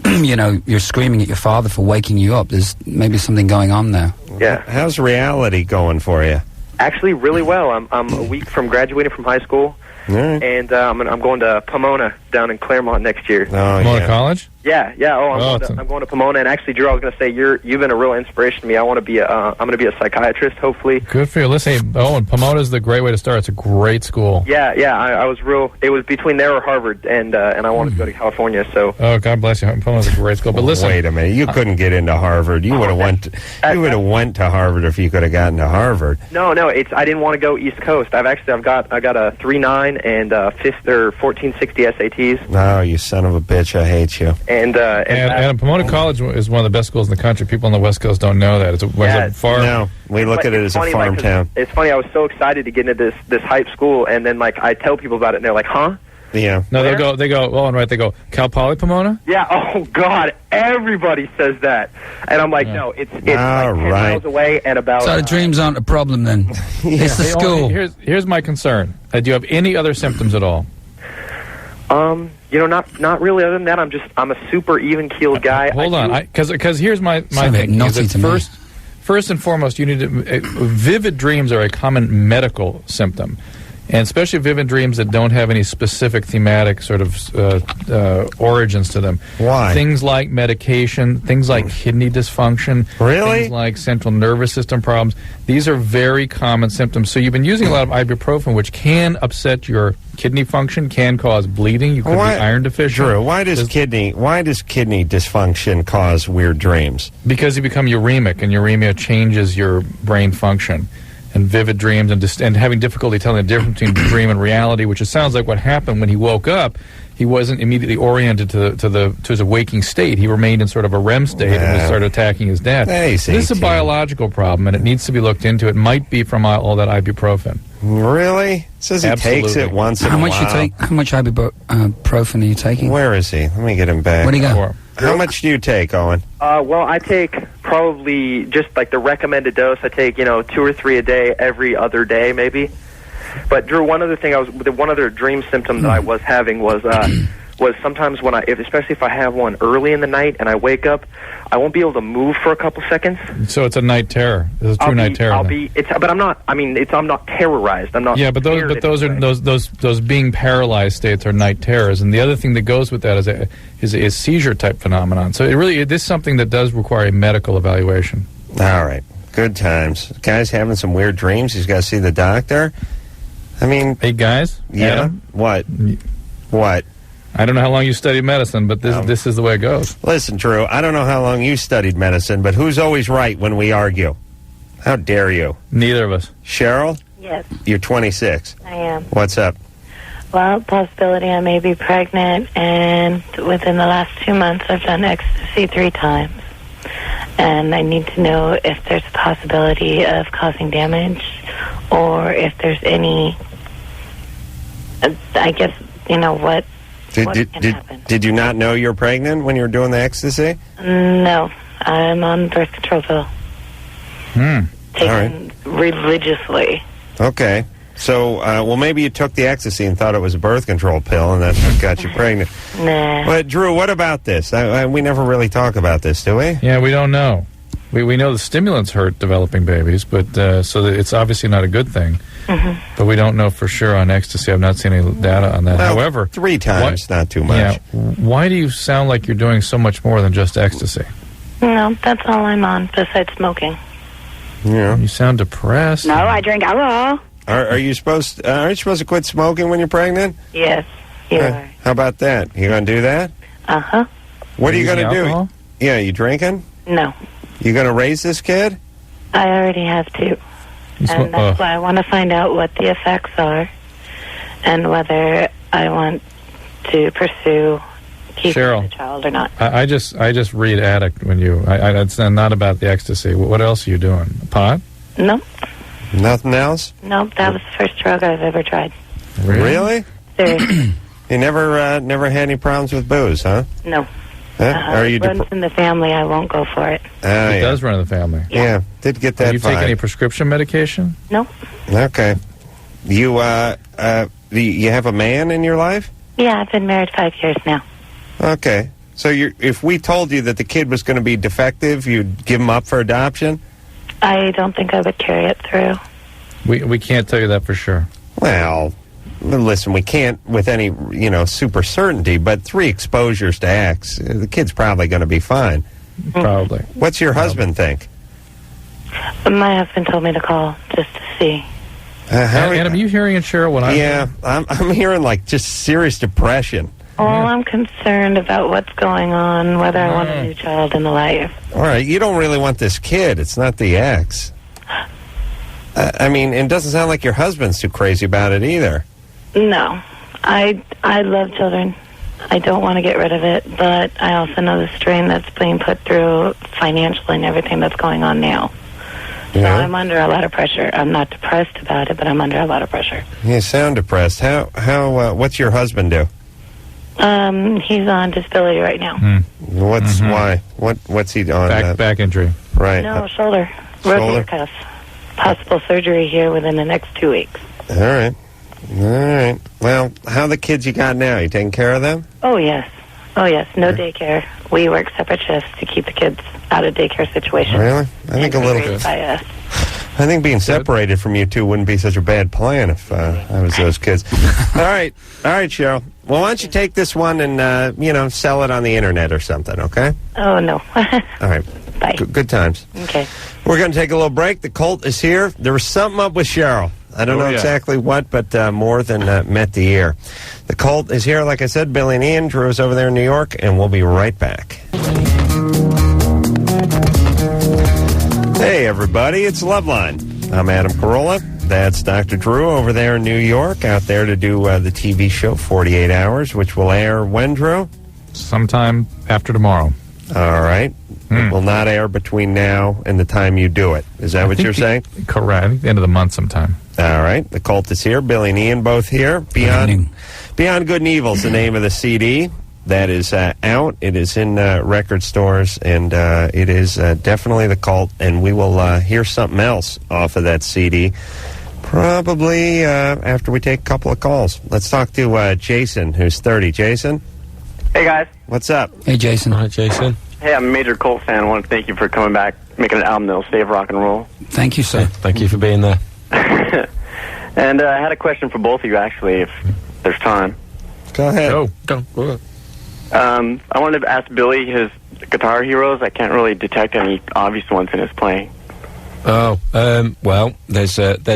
you're screaming at your father for waking you up. There's maybe something going on there. Yeah. How's reality going for you? Actually, really well. I'm a week from graduating from high school, and I'm going to Pomona down in Claremont next year. Pomona College? Yeah. I'm going to Pomona, and actually, Drew, I was going to say you've been a real inspiration to me. I want to be I'm going to be a psychiatrist, hopefully. Good for you. Listen, and Pomona's the great way to start. It's a great school. Yeah. I was real. It was between there or Harvard, and I wanted to go to California. So. Oh, God bless you. Pomona's a great school. But listen, wait a minute. You couldn't get into Harvard. You would have went. You would have went to Harvard if you could have gotten to Harvard. No. I didn't want to go East Coast. I got a 3.9 and 1460 SATs. Oh, you son of a bitch! I hate you. And Pomona College is one of the best schools in the country. People on the West Coast don't know that. It's a farm. No, we look at it as a farm town. It's funny. I was so excited to get into this hype school, and then I tell people about it, and they're like, "Huh?" Yeah. No, they go. They go Cal Poly Pomona. Yeah. Oh God, everybody says that, and I'm like, no, it's like 10 miles away and about. So the dreams aren't a problem then. It's the school. Here's my concern. Do you have any other symptoms at all? Not really. Other than that, I'm a super even-keeled guy. Hold on, because here's my thing. First and foremost, you need to. Vivid dreams are a common medical symptom, and especially vivid dreams that don't have any specific thematic sort of origins to them. Why? Things like medication, things like kidney dysfunction, really? Things like central nervous system problems. These are very common symptoms. So you've been using a lot of ibuprofen, which can upset your kidney function, can cause bleeding. You could be iron deficient. Drew, why does kidney dysfunction cause weird dreams? Because you become uremic, and uremia changes your brain function. And vivid dreams and having difficulty telling the difference between dream and reality, which it sounds like what happened when he woke up. He wasn't immediately oriented to his waking state. He remained in sort of a REM state and started attacking his dad. This is a biological problem, and it needs to be looked into. It might be from all that ibuprofen. Really? It says he takes it once in a while. How much ibuprofen are you taking? Where is he? Let me get him back. Where do you go? How much do you take, Owen? Well, I take probably just like the recommended dose. I take 2 or 3 a day, every other day, maybe. But Drew, one other dream symptom that I was having was sometimes when especially if I have one early in the night and I wake up, I won't be able to move for a couple seconds. So it's a night terror. It's a true night terror. But I'm not. I mean, I'm not terrorized. I'm not. Yeah, but those being paralyzed states are night terrors, and the other thing that goes with that is seizure type phenomenon. So it is something that does require a medical evaluation. All right, good times. Guy's having some weird dreams. He's got to see the doctor. I mean, hey guys. Yeah. Adam? What? I don't know how long you studied medicine, but this is the way it goes. Listen, Drew, I don't know how long you studied medicine, but who's always right when we argue? How dare you? Neither of us. Cheryl? Yes. You're 26. I am. What's up? Well, possibility I may be pregnant, and within the last 2 months I've done ecstasy 3 times. And I need to know if there's a possibility of causing damage, or if there's any, I guess, what can happen. Did you not know you're pregnant when you were doing the ecstasy? No. I'm on birth control pill. Taken religiously. Okay. So, maybe you took the ecstasy and thought it was a birth control pill, and that's what got you pregnant. Nah. But, Drew, what about this? We never really talk about this, do we? Yeah, we don't know. We know the stimulants hurt developing babies, but so it's obviously not a good thing. Mm-hmm. But we don't know for sure on ecstasy. I've not seen any data on that. Well, However, 3 times, not too much. Yeah, why do you sound like you're doing so much more than just ecstasy? No, that's all I'm on, besides smoking. Yeah. You sound depressed. No, I drink alcohol. Aren't you supposed to quit smoking when you're pregnant? Yes, you are. How about that? You going to do that? Uh-huh. What are you going to do? Alcohol? Yeah, you drinking? No. You going to raise this kid? I already have 2. And that's why I want to find out what the effects are and whether I want to pursue keeping Cheryl, the child or not. I just read addict when you. It's not about the ecstasy. What else are you doing? Pot? No. Nothing else? Nope, that was the first drug I've ever tried. Really? Seriously. You never had any problems with booze, huh? No. Are you it runs in the family. I won't go for it. It does run in the family. Yeah, did get that. Do you take any prescription medication? No. Okay. You you have a man in your life? Yeah, I've been married 5 years now. Okay. So if we told you that the kid was going to be defective, you'd give him up for adoption? I don't think I would carry it through. We can't tell you that for sure. Well, listen, we can't with any, super certainty, but 3 exposures to X, the kid's probably going to be fine. Probably. What's your husband think? My husband told me to call just to see. Adam, are you hearing it, Cheryl? I'm hearing just serious depression. Oh, I'm concerned about what's going on, whether I want a new child in the life. All right, you don't really want this kid. It's not the X. It doesn't sound like your husband's too crazy about it either. No. I love children. I don't want to get rid of it, but I also know the strain that's being put through financially and everything that's going on now. So I'm under a lot of pressure. I'm not depressed about it, but I'm under a lot of pressure. You sound depressed. How what's your husband do? He's on disability right now. Why? What's he on? Back injury. Right. No, shoulder. Rotator cuff. Possible surgery here within the next 2 weeks. All right. Well, how are the kids you got now? You taking care of them? Oh, yes. No daycare. We work separate shifts to keep the kids out of daycare situations. Really? I think being separated from you two wouldn't be such a bad plan if I was those kids. All right, Cheryl. Well, why don't you take this one and, sell it on the internet or something, okay? Oh, no. All right. Bye. Good times. Okay. We're going to take a little break. The cult is here. There was something up with Cheryl. I don't know exactly what, but more than met the ear. The cult is here. Like I said, Billy and Ian. Drew is over there in New York, and we'll be right back. Hey, everybody. It's Loveline. I'm Adam Carolla. That's Dr. Drew over there in New York, out there to do the TV show 48 Hours, which will air when, Drew? Sometime after tomorrow. All right. It will not air between now and the time you do it. Is that what you're saying? Correct. I think the end of the month sometime. All right. The cult is here. Billy and Ian both here. Beyond Good and Evil is the name of the CD. That is out. It is in record stores, and it is definitely the cult, and we will hear something else off of that CD probably after we take a couple of calls. Let's talk to Jason, who's 30. Jason? Hey, guys. What's up? Hey, Jason. Hi, Jason. Hey, I'm a major Cult fan. I want to thank you for coming back, making an album that'll save rock and roll. Thank you, sir. Thank you for being there. And I had a question for both of you, actually, if there's time. Go ahead. Go. I wanted to ask Billy his guitar heroes. I can't really detect any obvious ones in his playing. Well, there'd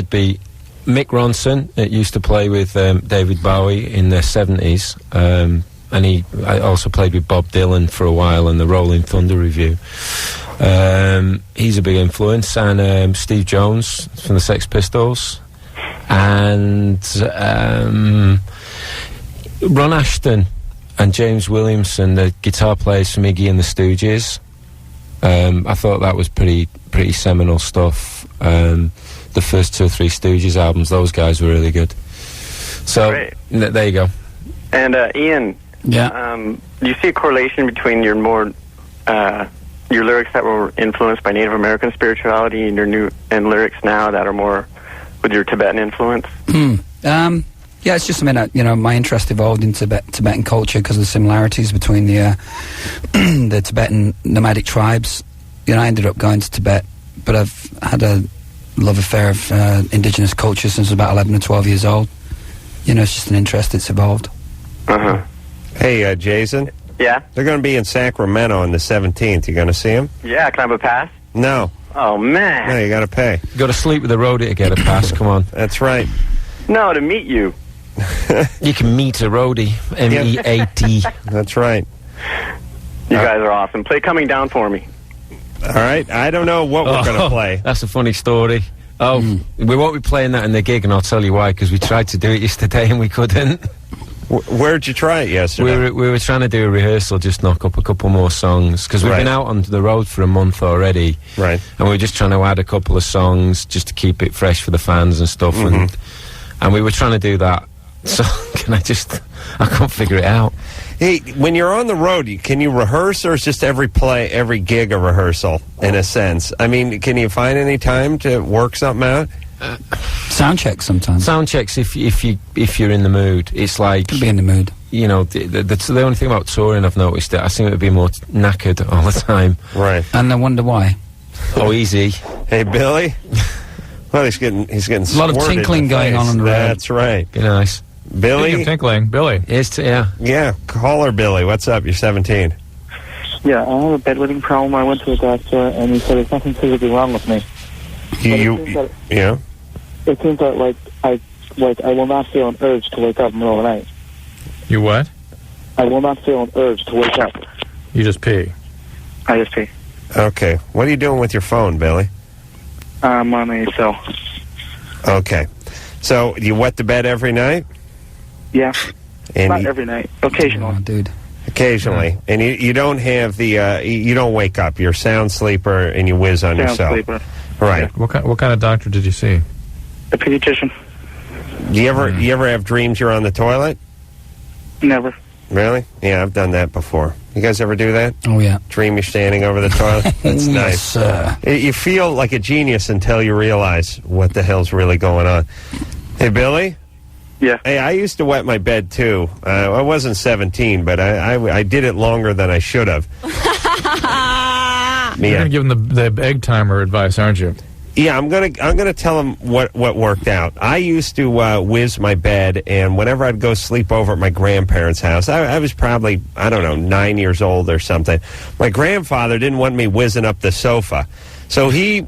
be Mick Ronson. It used to play with David Bowie in the 70s. And I also played with Bob Dylan for a while in the Rolling Thunder Review. He's a big influence. And Steve Jones from the Sex Pistols. And Ron Ashton and James Williamson, the guitar players from Iggy and the Stooges. I thought that was pretty seminal stuff. The first 2 or 3 Stooges albums, those guys were really good. So, there you go. And Ian... Yeah. Do you see a correlation between your lyrics that were influenced by Native American spirituality and your lyrics now that are more with your Tibetan influence? Yeah, it's just something that, my interest evolved in Tibetan culture because of the similarities between the the Tibetan nomadic tribes. I ended up going to Tibet, but I've had a love affair of indigenous culture since I was about 11 or 12 years old. It's just an interest that's evolved. Uh-huh. Hey, Jason? Yeah? They're going to be in Sacramento on the 17th. You going to see them? Yeah, can I have a pass? No. Oh, man. No, you got to pay. You got to sleep with the roadie to get a pass, come on. That's right. No, to meet you. You can meet a roadie, M-E-A-T. That's right. You guys are awesome. Play Coming Down for me. All right, I don't know what we're going to play. That's a funny story. We won't be playing that in the gig, and I'll tell you why, because we tried to do it yesterday and we couldn't. Where'd you try it yesterday? We were trying to do a rehearsal, just knock up a couple more songs, because we've been out on the road for a month already. Right. And we were just trying to add a couple of songs just to keep it fresh for the fans and stuff. And we were trying to do that song, and I can't figure it out. Hey, when you're on the road, can you rehearse, or is just every gig a rehearsal, in a sense? I mean, can you find any time to work something out? Sound checks sometimes. Sound checks if you're in the mood. It's like... Be in the mood. You know, the only thing about touring I've noticed that I seem to be more knackered all the time. Right. And I wonder why. Oh, easy. Hey, Billy? Well, he's getting a lot of tinkling going on the road. That's right. Be nice. Billy? Speaking of tinkling, Billy. Yeah, call her, Billy. What's up? You're 17. Yeah, I have a bedwetting problem. I went to a doctor, and he said there's nothing physically wrong with me. Yeah? It seems that, I will not feel an urge to wake up in the middle of the night. You what? I will not feel an urge to wake up. You just pee. I just pee. Okay. What are you doing with your phone, Billy? I'm on a cell. Okay. So, you wet the bed every night? Yeah. And not every night. Occasionally. Oh, dude. Occasionally. And you don't have you don't wake up. You're a sound sleeper, and you whiz on yourself. Sound sleeper. Right. Yeah. What kind of doctor did you see? A pediatrician. Do you ever have dreams you're on the toilet? Never. Really? Yeah, I've done that before. You guys ever do that? Oh, yeah. Dream you're standing over the toilet? That's nice. You feel like a genius until you realize what the hell's really going on. Hey, Billy? Yeah. Hey, I used to wet my bed, too. I wasn't 17, but I did it longer than I should have. You're going to give him the egg timer advice, aren't you? Yeah, I'm gonna tell him what worked out. I used to whiz my bed, and whenever I'd go sleep over at my grandparents' house, I was probably, 9 years old or something. My grandfather didn't want me whizzing up the sofa, so we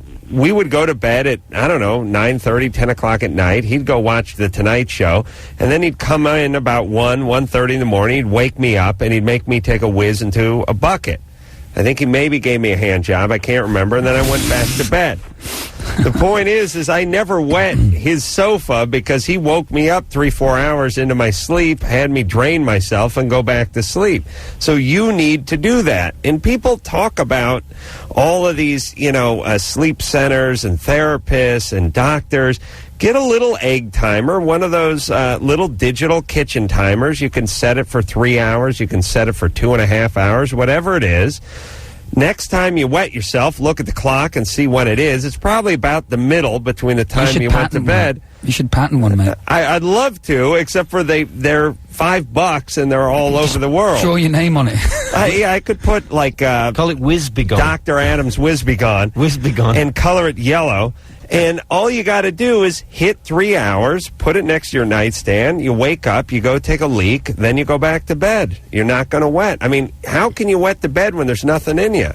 would go to bed at, 9:30, 10 o'clock at night. He'd go watch The Tonight Show, and then he'd come in about 1:30 in the morning. He'd wake me up, and he'd make me take a whiz into a bucket. I think he maybe gave me a hand job. I can't remember. And then I went back to bed. The point is I never wet his sofa because he woke me up 3-4 hours into my sleep, had me drain myself, and go back to sleep. So you need to do that. And people talk about all of these, sleep centers and therapists and doctors. Get a little egg timer, one of those little digital kitchen timers. You can set it for 3 hours. You can set it for 2.5 hours, whatever it is. Next time you wet yourself, look at the clock and see when it is. It's probably about the middle between the time you went to bed. You should patent one, mate. I'd love to, except for they're $5 and they're all over the world. Draw your name on it. I could put call it Whiz-Be-Gone. Dr. Adams Whiz-Be-Gone. Whiz-Be-Gone. And color it yellow. And all you got to do is hit 3 hours, put it next to your nightstand, you wake up, you go take a leak, then you go back to bed. You're not going to wet. I mean, how can you wet the bed when there's nothing in you?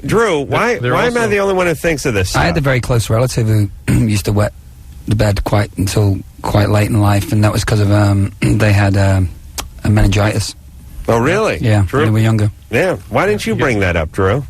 Drew, why am I the only one who thinks of this stuff? I had a very close relative who used to wet the bed quite late in life, and that was because of they had a meningitis. Oh, really? Yeah, Drew? when they were younger. Yeah. Why didn't you bring that up, Drew?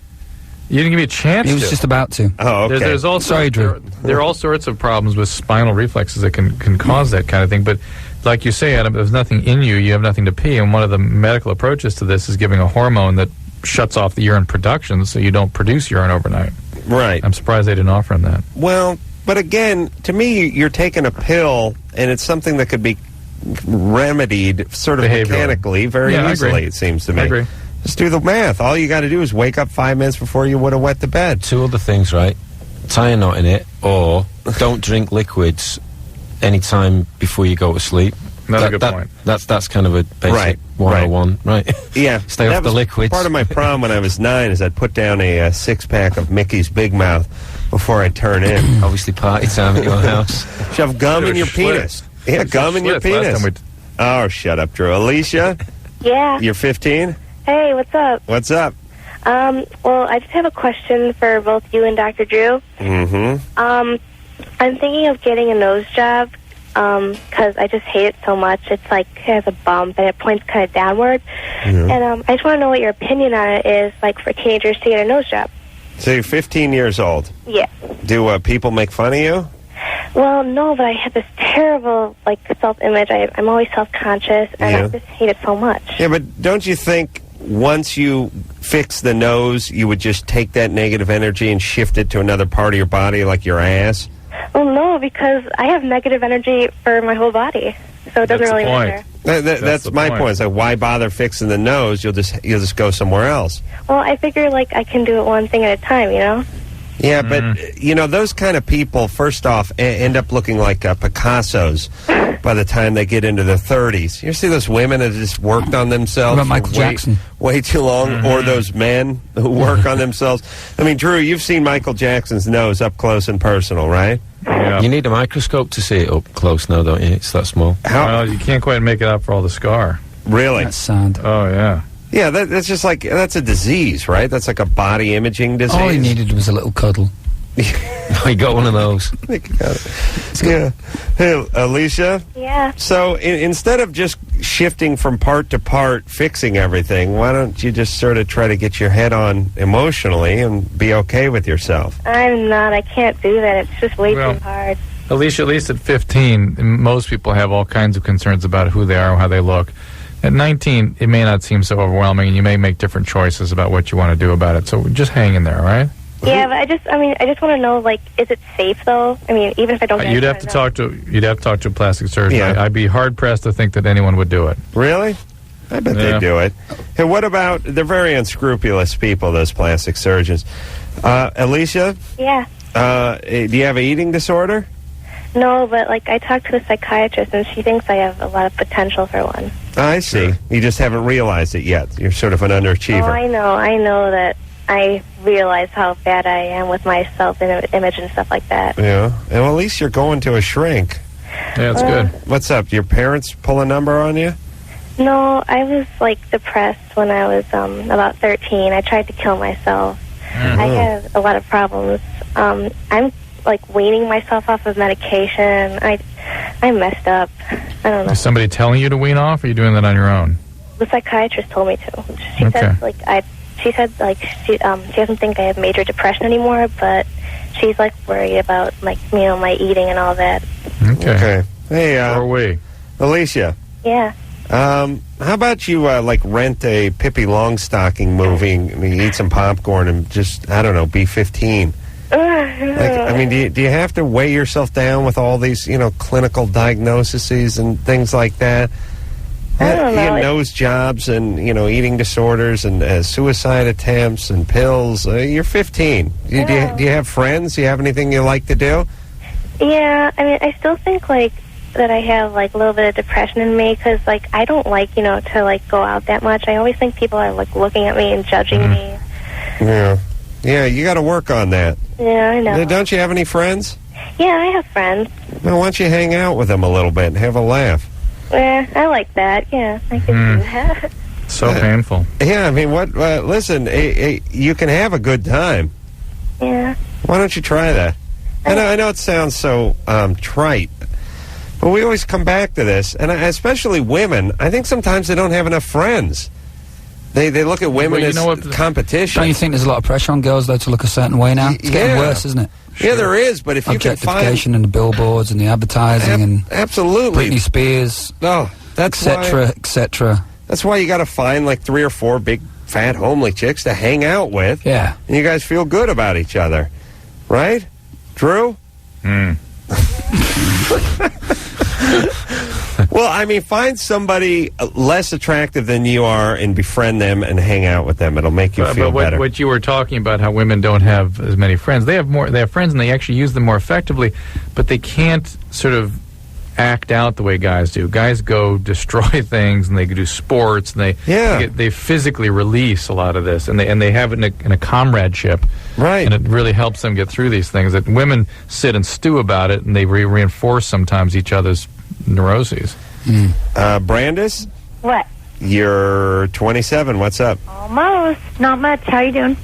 You didn't give me a chance. He was just about to. Oh, okay. There's also, sorry, Drew. There are all sorts of problems with spinal reflexes that can cause that kind of thing. But like you say, Adam, if there's nothing in you, you have nothing to pee. And one of the medical approaches to this is giving a hormone that shuts off the urine production so you don't produce urine overnight. Right. I'm surprised they didn't offer him that. Well, but again, to me, you're taking a pill, and it's something that could be remedied sort of mechanically very easily, it seems to me. I agree. Just do the math. All you got to do is wake up 5 minutes before you would have wet the bed. Two other things, right? Tie a knot in it, or don't drink liquids any time before you go to sleep. That's a good point. That's kind of a basic 101, right? Yeah. Stay off the liquids. Part of my problem when I was 9 is I'd put down a six-pack of Mickey's Big Mouth before I turn in. Obviously party time at your house. Shove gum in your penis. Yeah, gum in your penis. Oh, shut up, Drew. Alicia? Yeah? You're 15? Hey, what's up? What's up? Well, I just have a question for both you and Dr. Drew. Mm-hmm. I'm thinking of getting a nose job because I just hate it so much. It's like it has a bump and it points kind of downward. Mm-hmm. And I just want to know what your opinion on it is, like for teenagers to get a nose job. So you're 15 years old. Yeah. Do people make fun of you? Well, no, but I had this terrible, self-image. I'm always self-conscious, and I just hate it so much. Yeah, but don't you think once you fix the nose, you would just take that negative energy and shift it to another part of your body, like your ass? Well, no, because I have negative energy for my whole body, so it doesn't really matter. That's my point. It's like, why bother fixing the nose? You'll just go somewhere else. Well, I figure I can do it one thing at a time, you know? Yeah, but those kind of people, first off, end up looking like Picassos by the time they get into their 30s. You see those women that just worked on themselves What about Michael Jackson? Way too long, or those men who work on themselves. I mean, Drew, you've seen Michael Jackson's nose up close and personal, right? Yeah. You need a microscope to see it up close now, don't you? It's that small. Well, you can't quite make it out for all the scar. Really? That's sad. Oh, yeah. Yeah, that's just like, that's a disease, right? That's like a body imaging disease. All he needed was a little cuddle. He got one of those. Yeah. Hey, Alicia? Yeah. So instead of just shifting from part to part, fixing everything, why don't you just sort of try to get your head on emotionally and be okay with yourself? I'm not. I can't do that. It's just way too hard. Alicia, at least at 15, most people have all kinds of concerns about who they are and how they look. At 19, it may not seem so overwhelming, and you may make different choices about what you want to do about it. So just hang in there, all right? Yeah, but I just want to know, is it safe though? I mean, even if I don't. You'd have to talk to a plastic surgeon. Yeah. I'd be hard pressed to think that anyone would do it. Really? I bet they do it. Hey, what about, they're very unscrupulous people, those plastic surgeons. Alicia? Yeah. Do you have an eating disorder? No, but I talked to a psychiatrist, and she thinks I have a lot of potential for one. I see. You just haven't realized it yet. You're sort of an underachiever. Oh, I know that I realize how bad I am with my self-image and stuff like that. Yeah. And well, at least you're going to a shrink. Yeah, that's good. What's up? Your parents pull a number on you? No, I was depressed when I was about 13. I tried to kill myself. Mm-hmm. I had a lot of problems. I'm weaning myself off of medication. I messed up. I don't know. Is somebody telling you to wean off, or are you doing that on your own? The psychiatrist told me to. She said she doesn't think I have major depression anymore, but she's worried about my eating and all that. Okay. Hey, or we, Alicia. Yeah. How about you rent a Pippi Longstocking movie and eat some popcorn and just, I don't know, be 15? Do you have to weigh yourself down with all these, clinical diagnoses and things like that? I don't know. Nose jobs and, eating disorders and suicide attempts and pills. You're 15. Do you have friends? Do you have anything you like to do? Yeah, I mean, I still think, that I have, a little bit of depression in me because, I don't like, to, go out that much. I always think people are, looking at me and judging me. Yeah. Yeah, you got to work on that. Yeah, I know. Don't you have any friends? Yeah, I have friends. Well, why don't you hang out with them a little bit and have a laugh? Yeah, I like that. Yeah, I can do that. So painful. Yeah, I mean, listen, you can have a good time. Yeah. Why don't you try that? I know it sounds so trite, but we always come back to this, and especially women. I think sometimes they don't have enough friends. They look at women as competition. Don't you think there's a lot of pressure on girls, though, to look a certain way now? It's getting worse, isn't it? Yeah, there is, but if you can find... Objectification and the billboards and the advertising and... Absolutely. Britney Spears, etc., etc. That's why you got to find 3 or 4 big, fat, homely chicks to hang out with. Yeah. And you guys feel good about each other. Right? Drew? Well, I mean, find somebody less attractive than you are and befriend them and hang out with them. It'll make you feel better. What you were talking about, how women don't have as many friends. They have friends and they actually use them more effectively, but they can't sort of act out the way guys do. Guys go destroy things and they do sports and they physically release a lot of this and they have it in a comradeship. Right. And it really helps them get through these things. That women sit and stew about it and they reinforce sometimes each other's neuroses. Brandis? What? You're 27. What's up? Almost. Not much. How you doing?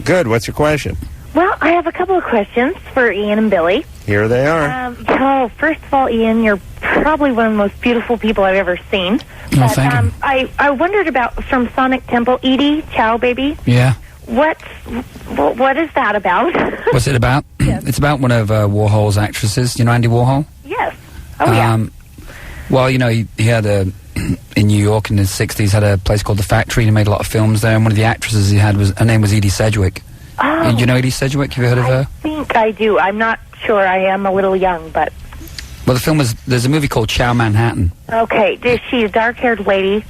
Good. What's your question? Well, I have a couple of questions for Ian and Billy. Here they are. First of all, Ian, you're probably one of the most beautiful people I've ever seen. Oh, thank you. I wondered about, from Sonic Temple, Edie, Ciao Baby. Yeah. What is that about? What's it about? Yes. It's about one of Warhol's actresses. You know Andy Warhol? Yes. Oh, yeah. Well, you know, he had in New York in the 60s, had a place called The Factory, and he made a lot of films there, and one of the actresses he had, her name was Edie Sedgwick. Oh. You know Edie Sedgwick? Have you heard of her? I think I do. I'm not sure. I am a little young, but... Well, there's a movie called Chow Manhattan. Okay. Is she a dark-haired lady?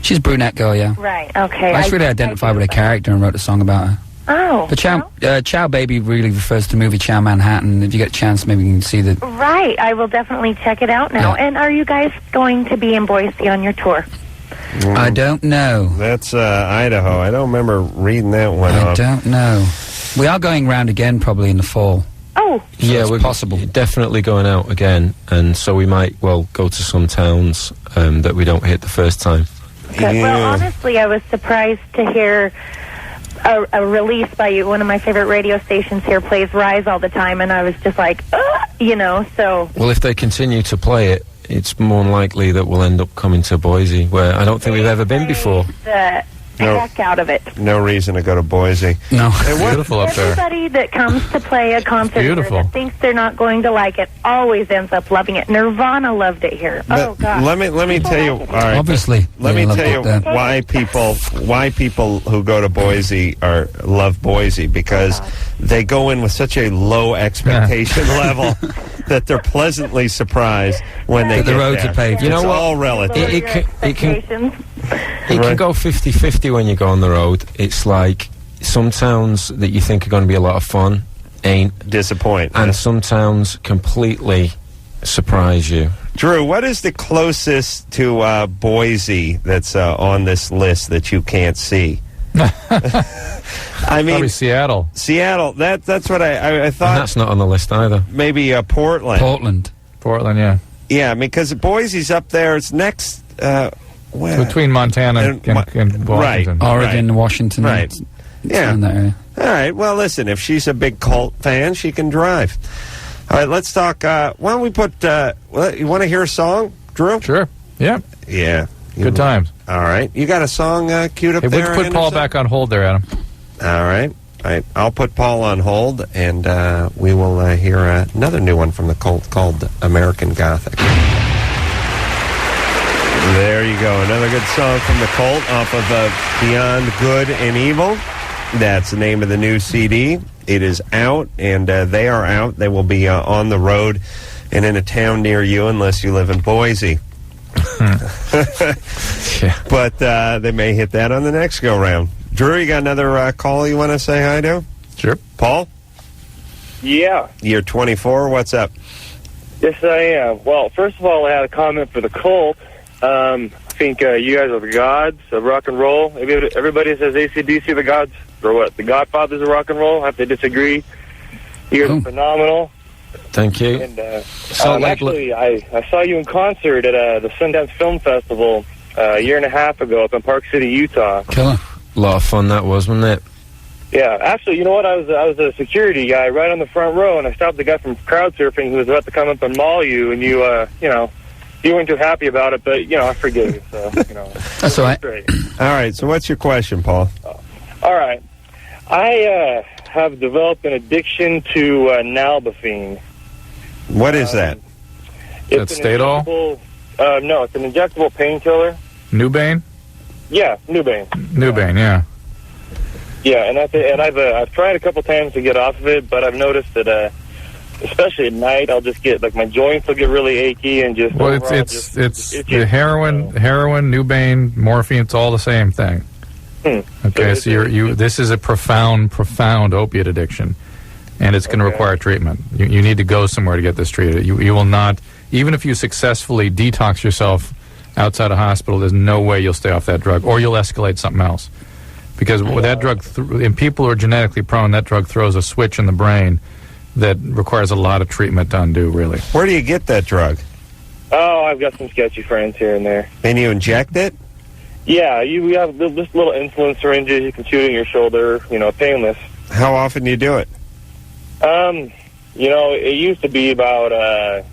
She's a brunette girl, yeah. Right, okay. I just really identified with her character and wrote a song about her. Oh. But Chow Baby really refers to the movie Chow Manhattan. If you get a chance, maybe you can see the... Right. I will definitely check it out now. Yeah. And are you guys going to be in Boise on your tour? I don't know. That's Idaho. I don't remember reading that one I don't know. We are going round again probably in the fall. Oh. So yeah, it's we're possible. Definitely going out again, and so we might, go to some towns that we don't hit the first time. Good. Yeah. Well, honestly, I was surprised to hear a release by you. One of my favorite radio stations here plays Rise all the time, and I was just like, so... Well, if they continue to play it, it's more likely that we'll end up coming to Boise, where I don't think we've ever been before. The heck out of it. No reason to go to Boise. No. Hey, Beautiful up there. Everybody that comes to play a concert here beautiful. that thinks they're not going to like it always ends up loving it. Nirvana loved it here. Oh, God. Let me tell you. All right. Obviously. Let me they tell you loved it why people who go to Boise love Boise, because they go in with such a low expectation level that they're pleasantly surprised when they That the get roads there. are paved. You know It's what? all relative. It can Right. go 50-50 when you go on the road. It's like some towns that you think are going to be a lot of fun ain't. Disappoint. And some towns completely surprise you. Drew, what is the closest to Boise that's on this list that you can't see? I mean, Probably Seattle. Seattle. That's what I thought. And that's not on the list either. Maybe Portland. Portland, yeah. Yeah, because Boise's up there. It's next. Where? Between Montana and Washington. Right. Oregon, Washington. Right. Yeah. In that area. All right. Well, listen, if she's a big cult fan, she can drive. All right, let's talk. Why don't we put... you want to hear a song, Drew? Sure. Yeah. Yeah. Good times. All right. You got a song queued up Hey, there? put Paul back on hold there, Adam. All right. All right. I'll put Paul on hold, and we will hear another new one from the cult called American Gothic. There you go. Another good song from the cult off of Beyond Good and Evil. That's the name of the new CD. It is out, and they are out. They will be on the road and in a town near you, unless you live in Boise. But they may hit that on the next go-round. Drew, you got another call you want to say hi to? Sure. Paul? Yeah. You're 24. What's up? Yes, I am. Well, first of all, I had a comment for the cult. I think you guys are the gods of rock and roll. Everybody says AC/DC the gods, or what? The Godfathers of rock and roll. I have to disagree. You guys are phenomenal. Thank you. And actually, I saw you in concert at the Sundance Film Festival a year and a half ago up in Park City, Utah. Killer. A lot of fun that was, wasn't it? Yeah, actually, you know what? I was a security guy right on the front row, and I stopped the guy from crowd surfing who was about to come up and maul you, and you weren't too happy about it, but, I forgive you, so, That's all right. Great. All right, so what's your question, Paul? All right. I have developed an addiction to nalbufine. What is that? That's Stadol? No, it's an injectable painkiller. Nubane? Yeah, Nubane. Nubane, yeah. Yeah, and I've tried a couple times to get off of it, but I've noticed that, especially at night, I'll just get my joints will get really achy and just. Well, it's the heroin, Nubane, morphine. It's all the same thing. Okay, so this is a profound opiate addiction, and it's going to require treatment. You need to go somewhere to get this treated. You will not, even if you successfully detox yourself outside a hospital, there's no way you'll stay off that drug, or you'll escalate something else. Because with that drug, in people who are genetically prone, that drug throws a switch in the brain that requires a lot of treatment to undo, really. Where do you get that drug? Oh, I've got some sketchy friends here and there. And you inject it? Yeah, we have this little insulin syringes you can shoot in your shoulder, painless. How often do you do it? It used to be about, a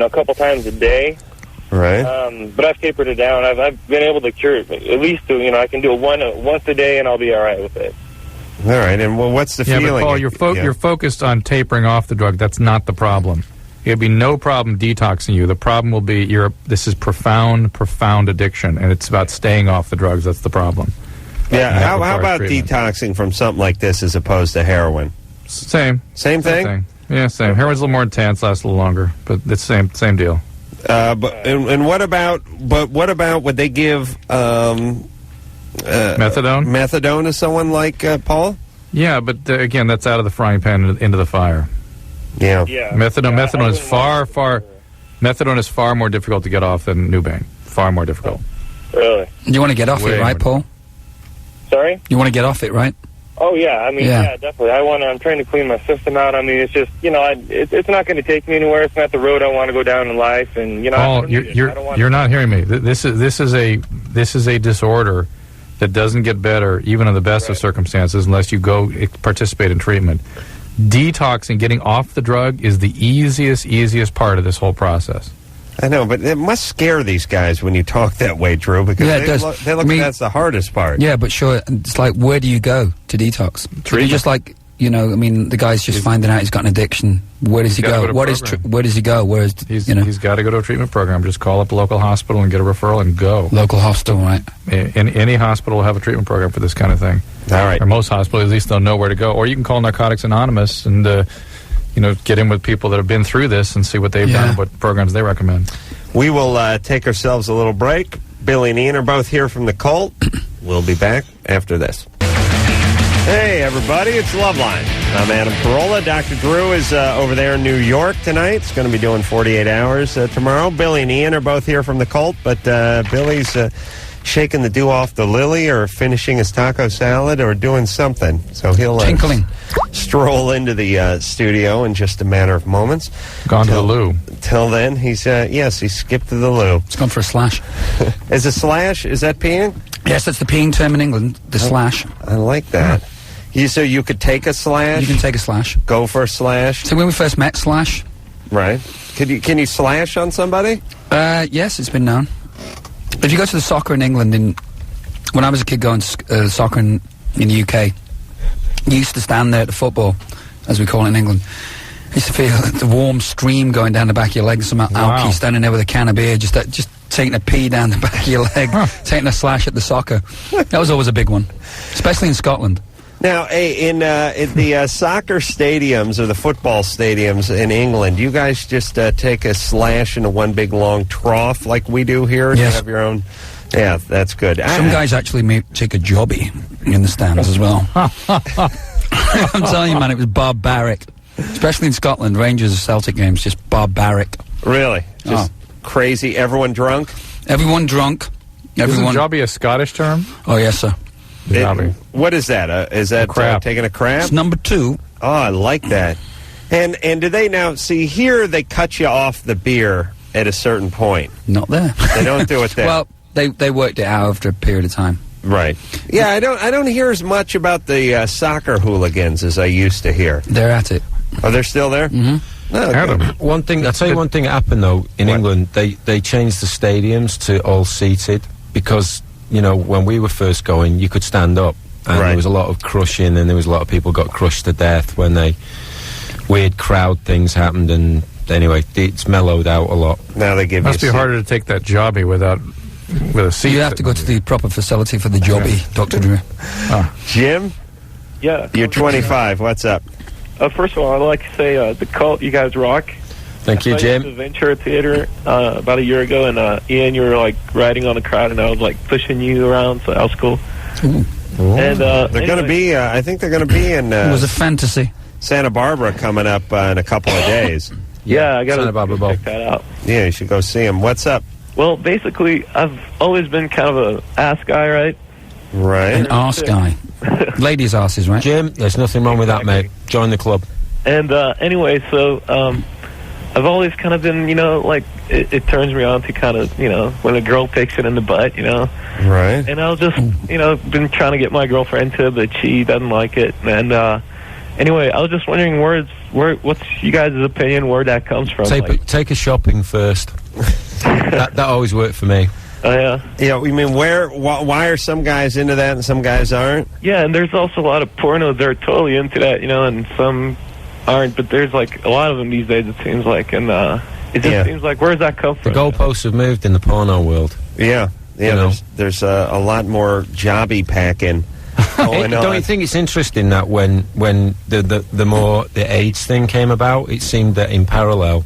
couple times a day. Right. But I've tapered it down. I've been able to cure it. At least, I can do it once a day, and I'll be all right with it. All right, and what's the feeling? But Paul, you're focused on tapering off the drug. That's not the problem. It'd be no problem detoxing you. The problem will be this is profound addiction, and it's about staying off the drugs. That's the problem. Yeah, how about detoxing from something like this as opposed to heroin? Same thing? Yeah, same. Heroin's a little more intense, lasts a little longer, but it's same deal. And what about would they give methadone to someone like Paul? Yeah, but again, that's out of the frying pan into the fire. Yeah. Methadone is far more difficult to get off than Nubain. Far more difficult. Really? You want to get off it, right, Paul? Sorry? You want to get off it, right? Oh, yeah. I mean, yeah, definitely. I'm trying to clean my system out. I mean, it's just, it's not going to take me anywhere. It's not the road I want to go down in life. And, Paul, you're not hearing me. This is a disorder that doesn't get better, even in the best of circumstances, unless you go participate in treatment. Detoxing, getting off the drug, is the easiest part of this whole process. I know, but it must scare these guys when you talk that way, Drew, because they look that's the hardest part. Yeah, but sure, it's like, where do you go to detox? You just like, the guy's just finding out he's got an addiction. Where does he go? Where does he go? He's got to go to a treatment program. Just call up a local hospital and get a referral and go. Local hospital, right? Any hospital will have a treatment program for this kind of thing. All right. Or most hospitals, at least they'll know where to go. Or you can call Narcotics Anonymous and get in with people that have been through this and see what they've done and what programs they recommend. We will take ourselves a little break. Billy and Ian are both here from the Cult. We'll be back after this. Hey, everybody, it's Loveline. I'm Adam Carolla. Dr. Drew is over there in New York tonight. It's going to be doing 48 hours tomorrow. Billy and Ian are both here from the Cult, but Billy's shaking the dew off the lily or finishing his taco salad or doing something. So he'll stroll into the studio in just a matter of moments. Gone to the loo. Till then, he skipped to the loo. It's gone for a slash. Is a slash, is that peeing? Yes, that's the peeing term in England, the slash. I like that. So you could take a slash? You can take a slash. Go for a slash? So when we first met, slash. Right. Can you slash on somebody? Yes, it's been known. If you go to the soccer in England, when I was a kid going to soccer in the UK, you used to stand there at the football, as we call it in England. You used to feel the warm stream going down the back of your leg. Some alky standing there with a can of beer, just taking a pee down the back of your leg, taking a slash at the soccer. That was always a big one, especially in Scotland. Now, in the soccer stadiums or the football stadiums in England, you guys just take a slash into one big long trough like we do here? Yes. You have your own? Yeah, that's good. Some guys actually may take a jobby in the stands as well. I'm telling you, man, it was barbaric. Especially in Scotland, Rangers Celtic games, just barbaric. Really? Just crazy? Everyone drunk? Everyone drunk. Isn't jobby a Scottish term? Oh, yes, sir. What is that? Is that taking a crap? It's number 2. Oh, I like that. And do they now see here? They cut you off the beer at a certain point. Not there. They don't do it there. Well, they worked it out after a period of time. Right. Yeah, I don't hear as much about the soccer hooligans as I used to hear. They're at it. Oh, they're still there? Mm-hmm. Oh, one thing, I'll tell you one thing that happened though in England. They changed the stadiums to all seated because when we were first going, you could stand up, and there was a lot of crushing, and there was a lot of people got crushed to death when weird crowd things happened. And anyway, it's mellowed out a lot. Now they give must be harder to take that jobby with a seat. You have to go to the proper facility for the jobby, Dr. Drew. Jim? Yeah. You're 25. What's up? First of all, I'd like to say the Cult, you guys rock. Thank you, Jim. I went to Ventura Theater about a year ago, and Ian, you were like riding on the crowd, and I was like pushing you around, so that was cool. Ooh. And they're going to be, I think they're going to be in... it was a fantasy. Santa Barbara coming up in a couple of days. Yeah, I got to check that out. Yeah, you should go see him. What's up? Well, basically, I've always been kind of a ass guy, right? Right. An arse guy. Ladies' asses, right? Jim, there's nothing wrong with that, mate. Join the club. And anyway, so I've always kind of been, like, it turns me on to kind of, when a girl takes it in the butt, Right. And I'll just, been trying to get my girlfriend to, but she doesn't like it. And anyway, I was just wondering what's you guys' opinion where that comes from? Take a shopping first. that always worked for me. Oh, yeah? Yeah, I mean, why are some guys into that and some guys aren't? Yeah, and there's also a lot of pornos that are totally into that, and some aren't, but there's, like, a lot of them these days, it seems like, and it just seems like, where does that come from? The goalposts have moved in the porno world. Yeah, there's a lot more jobby packing going on. Don't you think it's interesting that when the more the AIDS thing came about, it seemed that in parallel,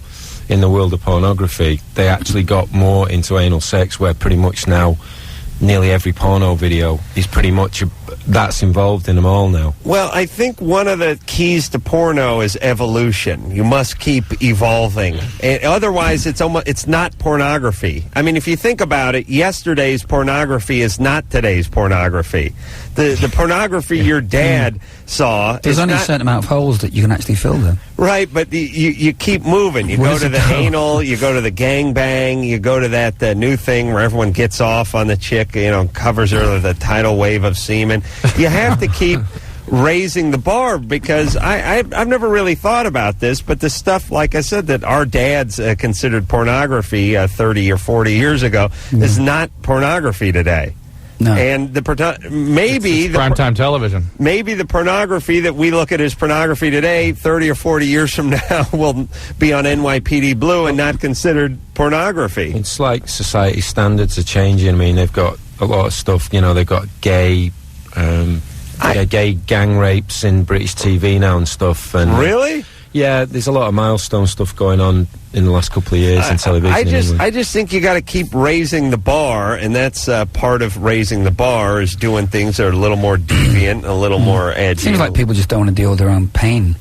in the world of pornography, they actually got more into anal sex, where pretty much now nearly every porno video is pretty much that's involved in them all now. Well, I think one of the keys to porno is evolution. You must keep evolving. And otherwise, it's not pornography. I mean, if you think about it, yesterday's pornography is not today's pornography. The pornography your dad saw. There's only a certain amount of holes that you can actually fill them. Right, but you keep moving. You go to the anal, you go to the gangbang, you go to that new thing where everyone gets off on the chick, covers her with a tidal wave of semen. You have to keep raising the bar, because I've never really thought about this, but the stuff, like I said, that our dads considered pornography 30 or 40 years ago is not pornography today. No. And maybe it's primetime television. Maybe the pornography that we look at as pornography today, 30 or 40 years from now, will be on NYPD Blue and not considered pornography. It's like society standards are changing. I mean, they've got a lot of stuff. They've got gay gang rapes in British TV now and stuff. And really? Yeah, there's a lot of milestone stuff going on in the last couple of years in television. I just think you got to keep raising the bar, and that's part of raising the bar is doing things that are a little more deviant, a little more edgy. Seems like people just don't want to deal with their own pain.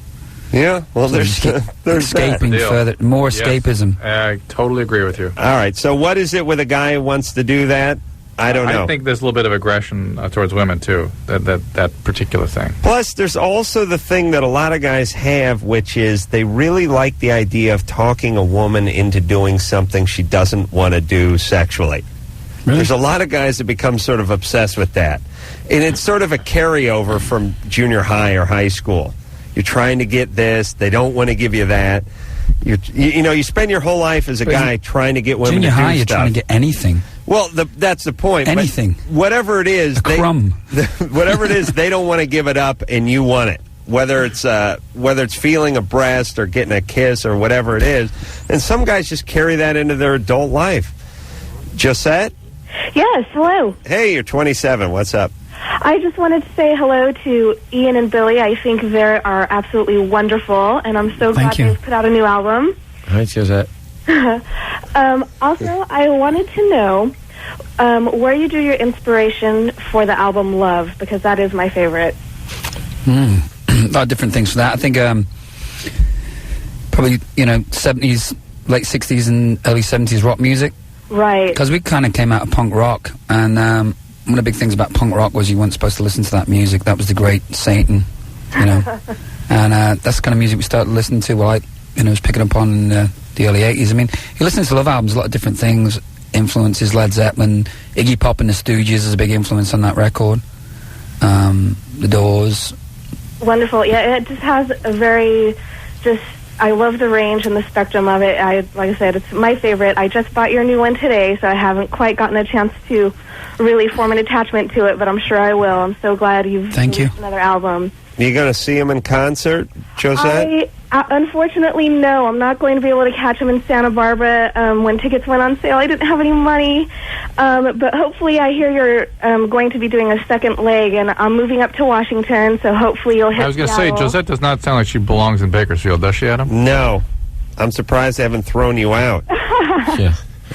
Yeah, well, so there's escaping further, more escapism. I totally agree with you. All right, so what is it with a guy who wants to do that? I don't know. I think there's a little bit of aggression towards women, too, that particular thing. Plus, there's also the thing that a lot of guys have, which is they really like the idea of talking a woman into doing something she doesn't want to do sexually. Really? There's a lot of guys that become sort of obsessed with that. And it's sort of a carryover from junior high or high school. You're trying to get this, they don't want to give you that. You spend your whole life as a guy trying to get women to do stuff. Junior high, you're trying to get anything. Well, that's the point. Anything. But whatever it is, crumb. Whatever it is, they don't want to give it up, and you want it. Whether it's feeling a breast or getting a kiss or whatever it is. And some guys just carry that into their adult life. Josette? Yes, hello. Hey, you're 27. What's up? I just wanted to say hello to Ian and Billy. I think they are absolutely wonderful, and I'm so glad they've put out a new album. Hi, Josette. Also, I wanted to know where you do your inspiration for the album Love, because that is my favorite. A lot of different things for that. I think probably 70s, late 60s and early 70s rock music. Right. Because we kind of came out of punk rock, and one of the big things about punk rock was you weren't supposed to listen to that music. That was the great Satan, and that's the kind of music we started listening to. Well, I was picking up on the early 80s. I mean, you listen to Love albums, a lot of different things, influences, Led Zeppelin, Iggy Pop and the Stooges is a big influence on that record. The Doors. Wonderful. Yeah, it just has a very, I love the range and the spectrum of it. Like I said, it's my favorite. I just bought your new one today, so I haven't quite gotten a chance to really form an attachment to it, but I'm sure I will. I'm so glad you've released another album. You going to see him in concert, Josette? Unfortunately, no. I'm not going to be able to catch him in Santa Barbara when tickets went on sale. I didn't have any money. But hopefully I hear you're going to be doing a second leg, and I'm moving up to Washington, so hopefully you'll hit I was going to say, Josette does not sound like she belongs in Bakersfield, does she, Adam? No. I'm surprised they haven't thrown you out. Yeah.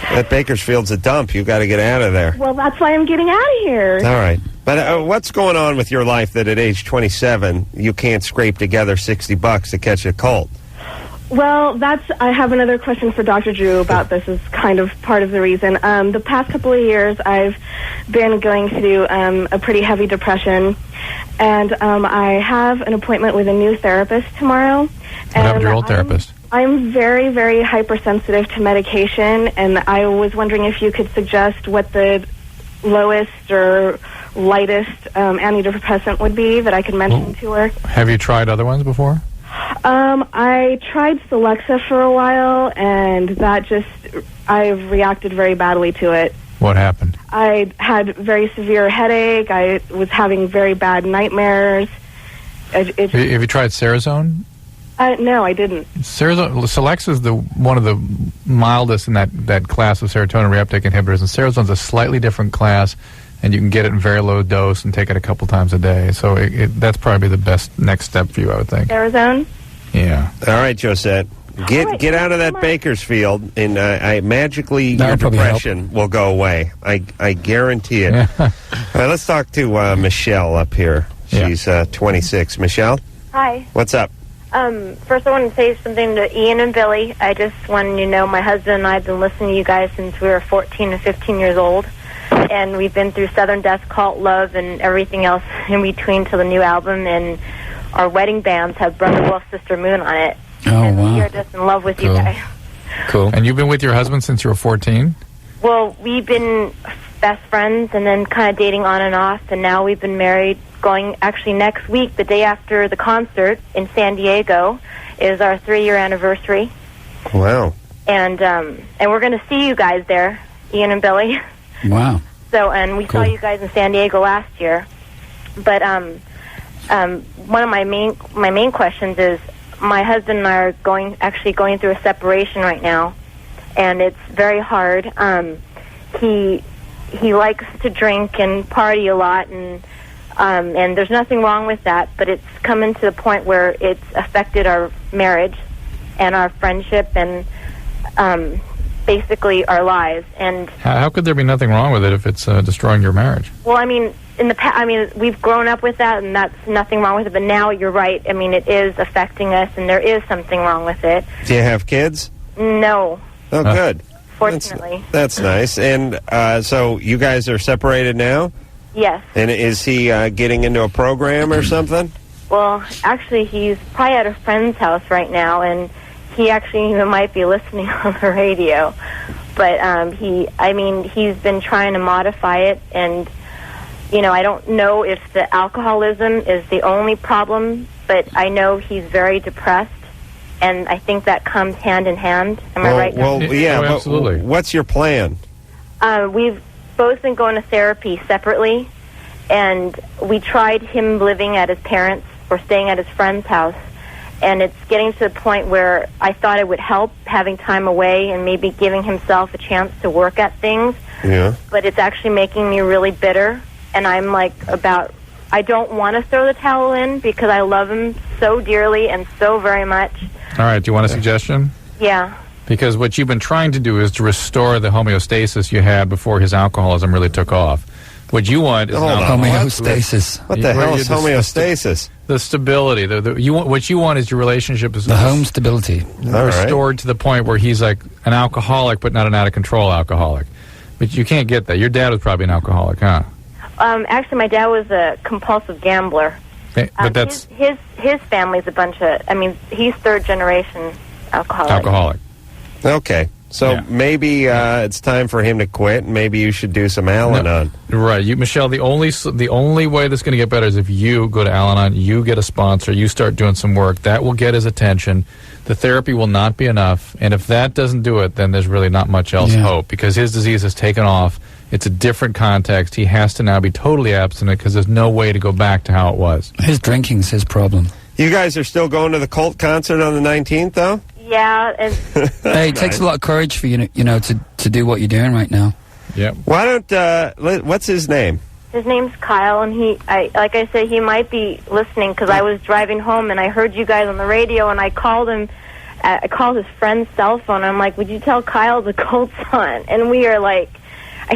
That Bakersfield's a dump. You got to get out of there. Well, that's why I'm getting out of here. All right. But what's going on with your life that at age 27 you can't scrape together $60 to catch a colt? Well, I have another question for Dr. Drew about this as kind of part of the reason. The past couple of years I've been going through a pretty heavy depression, and I have an appointment with a new therapist tomorrow. What happened to your old therapist? I'm very, very hypersensitive to medication, and I was wondering if you could suggest what the lowest or lightest antidepressant would be that I could mention to her. Have you tried other ones before? I tried Celexa for a while, and that I've reacted very badly to it. What happened? I had very severe headache. I was having very bad nightmares. Have you tried Serazone? No, I didn't. Celexa is one of the mildest in that class of serotonin reuptake inhibitors, and Serazone's a slightly different class, and you can get it in very low dose and take it a couple times a day. So that's probably the best next step for you, I would think. Serazone? Yeah. All right, Josette. Get out of that Bakersfield, and magically your depression will go away. I guarantee it. All right, let's talk to Michelle up here. She's 26. Michelle? Hi. What's up? First, I want to say something to Ian and Billy. I just wanted you to know my husband and I have been listening to you guys since we were 14 and 15 years old. And we've been through Southern Death, Cult, Love, and everything else in between to the new album. And our wedding bands have Brother Wolf, Sister Moon on it. Oh, and wow. we are just in love with you guys. Cool. And you've been with your husband since you were 14? Well, we've been best friends and then kind of dating on and off. And now we've been married. Going actually next week, the day after the concert in San Diego, is our 3-year anniversary. Wow! And we're going to see you guys there, Ian and Billy. Wow! So we saw you guys in San Diego last year. But one of my main questions is my husband and I are going through a separation right now, and it's very hard. He likes to drink and party a lot and there's nothing wrong with that, but it's coming to the point where it's affected our marriage and our friendship and basically our lives. And how could there be nothing wrong with it if it's destroying your marriage? Well, I mean, in the past, we've grown up with that, and that's nothing wrong with it. But now you're right. I mean, it is affecting us, and there is something wrong with it. Do you have kids? No. Oh, good. Fortunately. That's nice. And so you guys are separated now? Yes. And is he getting into a program or something? Well, actually, he's probably at a friend's house right now, and he actually even might be listening on the radio. But he's been trying to modify it, and, I don't know if the alcoholism is the only problem, but I know he's very depressed, and I think that comes hand in hand. Am I right? Well, yeah, absolutely. What's your plan? We've both been going to therapy separately, and we tried him living at his parents' or staying at his friend's house, and it's getting to the point where I thought it would help having time away and maybe giving himself a chance to work at things. Yeah. But it's actually making me really bitter, and I'm I don't want to throw the towel in because I love him so dearly and so very much. All right, do you want a suggestion? Yeah. Because what you've been trying to do is to restore the homeostasis you had before his alcoholism really took off. What you want is homeostasis. What the hell is homeostasis? The stability. What you want is your relationship is the home stability restored to the point where he's like an alcoholic, but not an out of control alcoholic. But you can't get that. Your dad was probably an alcoholic, huh? Actually, my dad was a compulsive gambler. But that's his family's a bunch of. He's third generation alcoholic. Okay. So maybe it's time for him to quit, and maybe you should do some Al-Anon. Right. Michelle, the only way that's going to get better is if you go to Al-Anon, you get a sponsor, you start doing some work. That will get his attention. The therapy will not be enough. And if that doesn't do it, then there's really not much else hope, because his disease has taken off. It's a different context. He has to now be totally abstinent because there's no way to go back to how it was. His drinking's his problem. You guys are still going to the Cult concert on the 19th, though? Yeah. Hey, it takes a lot of courage for you, to do what you're doing right now. Yep. Why don't, what's his name? His name's Kyle, and like I said, he might be listening because I was driving home and I heard you guys on the radio, and I called him. I called his friend's cell phone. I'm like, would you tell Kyle the Cult's on? And we are like,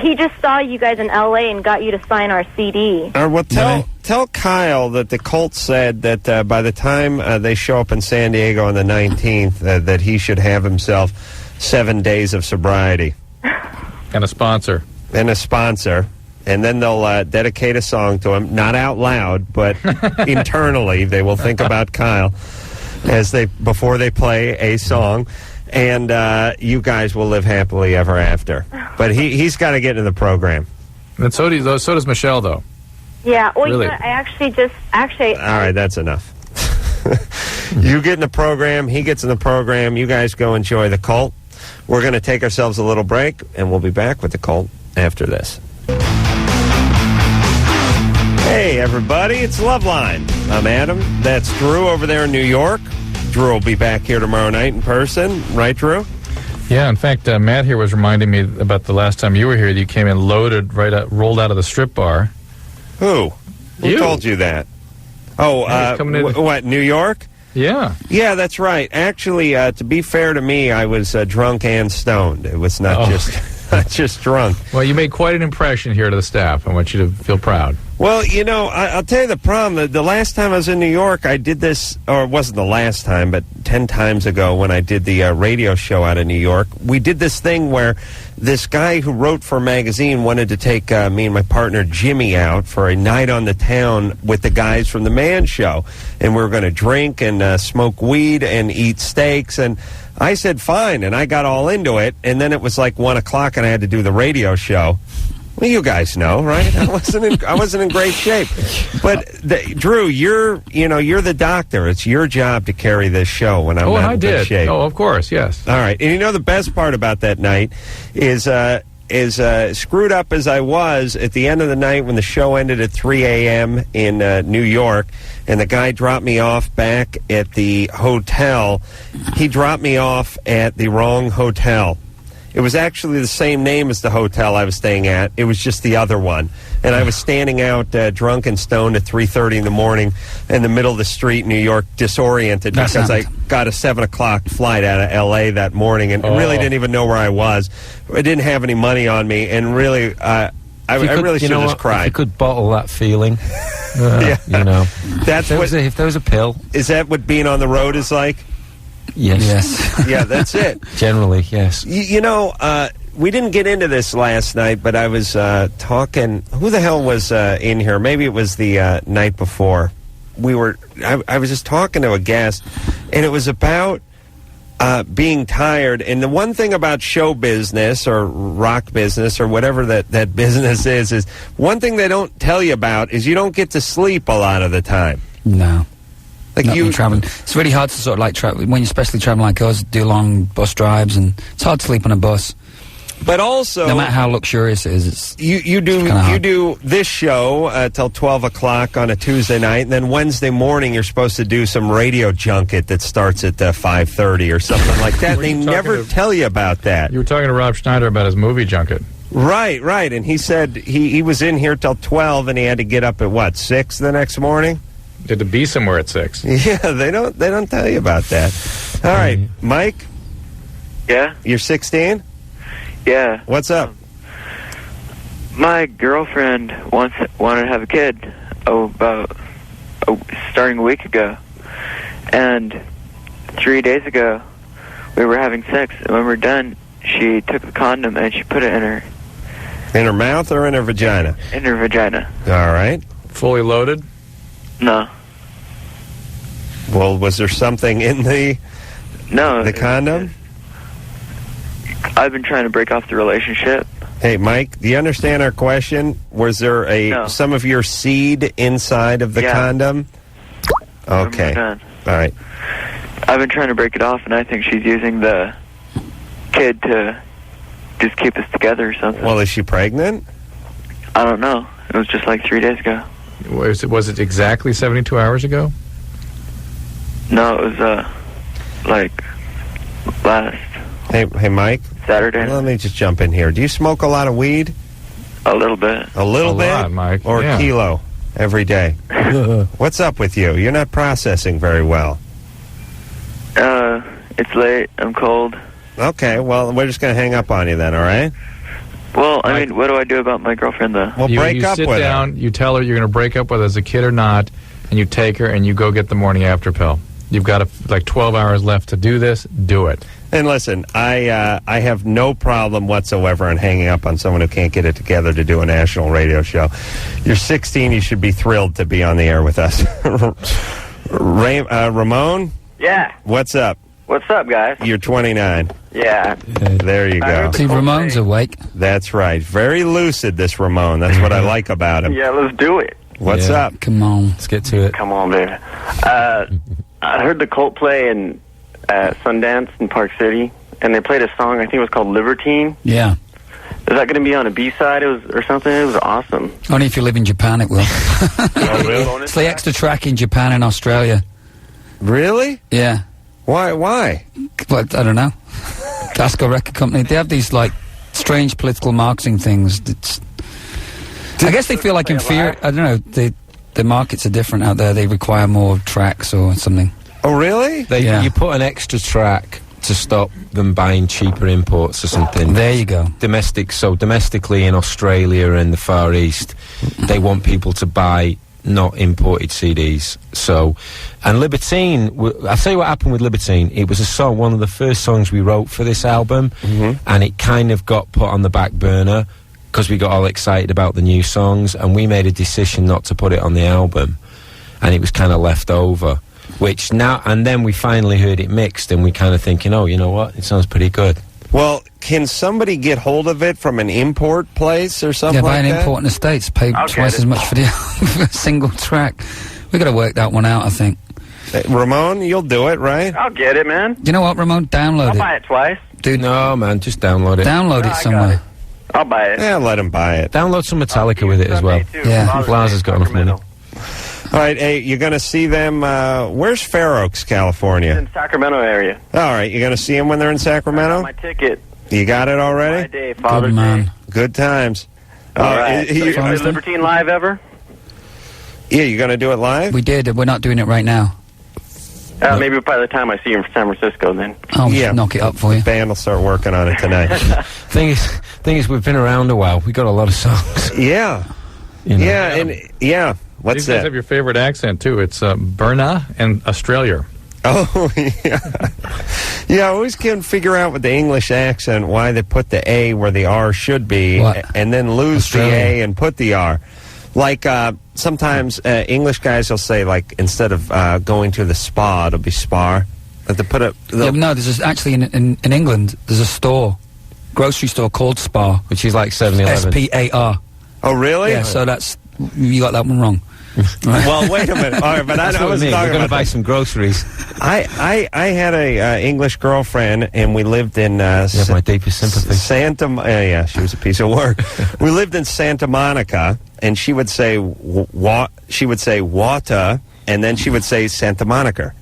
he just saw you guys in L.A. and got you to sign our CD. Tell Kyle that the Cult said that by the time they show up in San Diego on the 19th, that he should have himself 7 days of sobriety. And a sponsor. And then they'll dedicate a song to him, not out loud, but internally. They will think about Kyle before they play a song. And you guys will live happily ever after. But he's got to get into the program. And so does Michelle, though. Yeah. Well, really? I actually. All right, that's enough. You get in the program. He gets in the program. You guys go enjoy the Cult. We're going to take ourselves a little break, and we'll be back with the Cult after this. Hey, everybody, it's Loveline. I'm Adam. That's Drew over there in New York. Drew will be back here tomorrow night in person. Right, Drew? Yeah, in fact, Matt here was reminding me about the last time you were here. You came in loaded, rolled out of the strip bar. Who? Who told you that? Oh, what, New York? Yeah. Yeah, that's right. Actually, to be fair to me, I was drunk and stoned. It was not just drunk. Well, you made quite an impression here to the staff. I want you to feel proud. Well, you know, I'll tell you the problem. The last time I was in New York, I did this, or it wasn't the last time, but 10 times ago when I did the radio show out of New York, we did this thing where this guy who wrote for a magazine wanted to take me and my partner Jimmy out for a night on the town with the guys from the Man Show. And we were going to drink and smoke weed and eat steaks. And I said, fine, and I got all into it. And then it was like 1 o'clock and I had to do the radio show. Well, you guys know, right? I wasn't in great shape. But Drew, you're the doctor. It's your job to carry this show when I'm not in good shape. Oh, of course, yes. All right. And you know the best part about that night is screwed up as I was at the end of the night when the show ended at 3 a.m. in New York, and the guy dropped me off back at the hotel. He dropped me off at the wrong hotel. It was actually the same name as the hotel I was staying at. It was just the other one. And I was standing out drunk and stoned at 3:30 in the morning in the middle of the street in New York, disoriented because I got a 7 o'clock flight out of L.A. that morning and really didn't even know where I was. I didn't have any money on me, and really, I really should have just cried. If you could bottle that feeling, yeah. you know. That's if there was a pill. Is that what being on the road is like? Yes. Yeah, that's it. Generally, yes. You know, we didn't get into this last night, but I was talking. Who the hell was in here? Maybe it was the night before. I was just talking to a guest, and it was about being tired. And the one thing about show business or rock business or whatever that business is one thing they don't tell you about is you don't get to sleep a lot of the time. No. Like you traveling, it's really hard to sort of like travel when you especially travel like us, do long bus drives, and it's hard to sleep on a bus. But also, no matter how luxurious it is, it's you do this show till 12 o'clock on a Tuesday night, and then Wednesday morning you're supposed to do some radio junket that starts at 5:30 or something like that. They never tell you about that. You were talking to Rob Schneider about his movie junket. Right, and he said he was in here till 12, and he had to get up at 6 the next morning. Had to be somewhere at 6. Yeah, they don't tell you about that. All right, Mike. Yeah. You're 16. Yeah. What's up? My girlfriend wanted to have a kid. Starting a week ago, and 3 days ago, we were having sex. And when we were done, she took the condom and she put it in her mouth or in her vagina. In her vagina. All right. Fully loaded. No. Well, was there something in the condom? I've been trying to break off the relationship. Hey, Mike, do you understand our question? Was there some of your seed inside of the condom? Okay. All right. I've been trying to break it off, and I think she's using the kid to just keep us together or something. Well, is she pregnant? I don't know. It was just like 3 days ago. Was it exactly 72 hours ago? No, it was last. Hey, Mike. Saturday. Let me just jump in here. Do you smoke a lot of weed? A little bit. A little bit, lot, Mike. Or a kilo every day? What's up with you? You're not processing very well. It's late. I'm cold. Okay, well, we're just going to hang up on you then, all right? Well, I mean, what do I do about my girlfriend, though? Well, break up with her. You sit down, you tell her you're going to break up with her as a kid or not, and you take her and you go get the morning after pill. You've got 12 hours left to do this. Do it. And listen, I have no problem whatsoever in hanging up on someone who can't get it together to do a national radio show. You're 16. You should be thrilled to be on the air with us. Ramon? Yeah. What's up? What's up, guys? You're 29. Yeah. There you go. See, Ramon's awake. That's right. Very lucid, this Ramon. That's what I like about him. Yeah, let's do it. What's up? Come on. Let's get to it. Come on, baby. I heard the Cult play in Sundance in Park City, and they played a song, I think it was called Libertine. Yeah. Is that going to be on a B-side or something? It was awesome. Only if you live in Japan, it will. Oh, really? It's the extra track in Japan and Australia. Really? Yeah. Why? Well, I don't know. Casco Record Company, they have these, like, strange political marketing things. I guess they feel like inferior. I don't know. The markets are different out there. They require more tracks or something. Oh, really? You put an extra track to stop them buying cheaper imports or something. There you go. Domestically in Australia and the Far East, they want people to buy not imported CDs. So, and Libertine, I'll tell you what happened with Libertine. It was one of the first songs we wrote for this album, and it kind of got put on the back burner because we got all excited about the new songs, and we made a decision not to put it on the album, and it was kind of left over. Which now, and then we finally heard it mixed, and we kind of thinking, oh, you know what, it sounds pretty good. Well, can somebody get hold of it from an import place or something like that? Yeah, buy an import in the States, pay twice as much for the single track. We've got to work that one out, I think. Ramon, you'll do it, right? I'll get it, man. You know what, Ramon? Download I'll buy it twice. Dude, no, man, just download it. Download it somewhere. I'll buy it. Yeah, let him buy it. Download some Metallica with it as well. Yeah. Plaza's got enough money. All right, hey, you're going to see them, where's Fair Oaks, California? In Sacramento area. All right, you're going to see them when they're in Sacramento? My ticket. You got it already? My day, Father's Day. Good times. All right. Is Libertine live ever? Yeah, you going to do it live? We did. We're not doing it right now. Maybe by the time I see you in San Francisco, then. I'll knock it up for you. The band will start working on it tonight. Thing is, we've been around a while. We got a lot of songs. Yeah. You know. Yeah, and yeah. What's These that? guys have your favorite accent too. It's Berna and Australia. Oh, yeah. Yeah, I always can't figure out with the English accent why they put the A where the R should be and then lose the A and put the R. Like, sometimes English guys will say, like, instead of going to the spa, it'll be spar. Like, they put it... no, there's actually in England, there's a grocery store called Spar. Which is like 7-Eleven. S-P-A-R. Oh, really? Yeah, so you got that one wrong. Right. Well, wait a minute. All right, but I was talking We're going to about buy some groceries. I had a English girlfriend, and we lived in you have my deepest sympathy. yeah, she was a piece of work. We lived in Santa Monica, and she would say she would say water, and then she would say Santa Monica.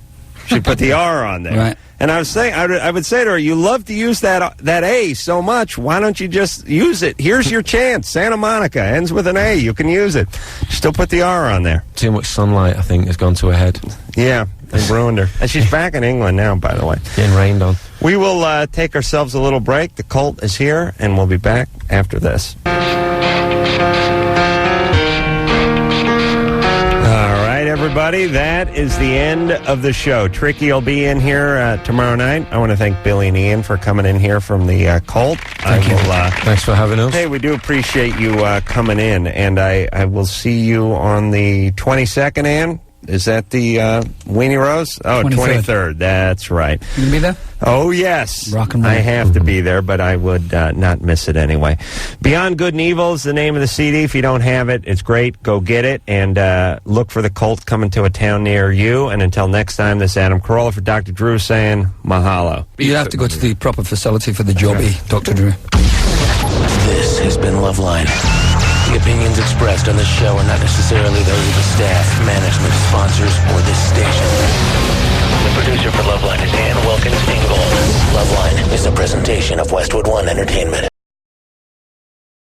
She'd put the R on there. Right. And I was saying, I would say to her, you love to use that A so much. Why don't you just use it? Here's your chance. Santa Monica ends with an A. You can use it. Still put the R on there. Too much sunlight, I think, has gone to her head. Yeah, they ruined her. And she's back in England now, by the way. Getting rained on. We will take ourselves a little break. The cult is here, and we'll be back after this. Everybody, that is the end of the show. Tricky will be in here tomorrow night. I want to thank Billy and Ian for coming in here from the cult. Thank you. Thanks for having us. Hey, we do appreciate you coming in, and I will see you on the 22nd, Ann. Is that the Weenie Rose? Oh, 23rd. That's right. You gonna be there? Oh, yes. Rock and roll. I have to be there, but I would not miss it anyway. Beyond Good and Evil is the name of the CD. If you don't have it, it's great. Go get it, and look for the cult coming to a town near you. And until next time, this is Adam Carolla for Dr. Drew saying mahalo. You have to go to the proper facility for the jobby, Dr. Drew. This has been Loveline. The opinions expressed on this show are not necessarily those of the staff, management, sponsors, or this station. The producer for Loveline is Ann Wilkins Ingold. Loveline is a presentation of Westwood One Entertainment.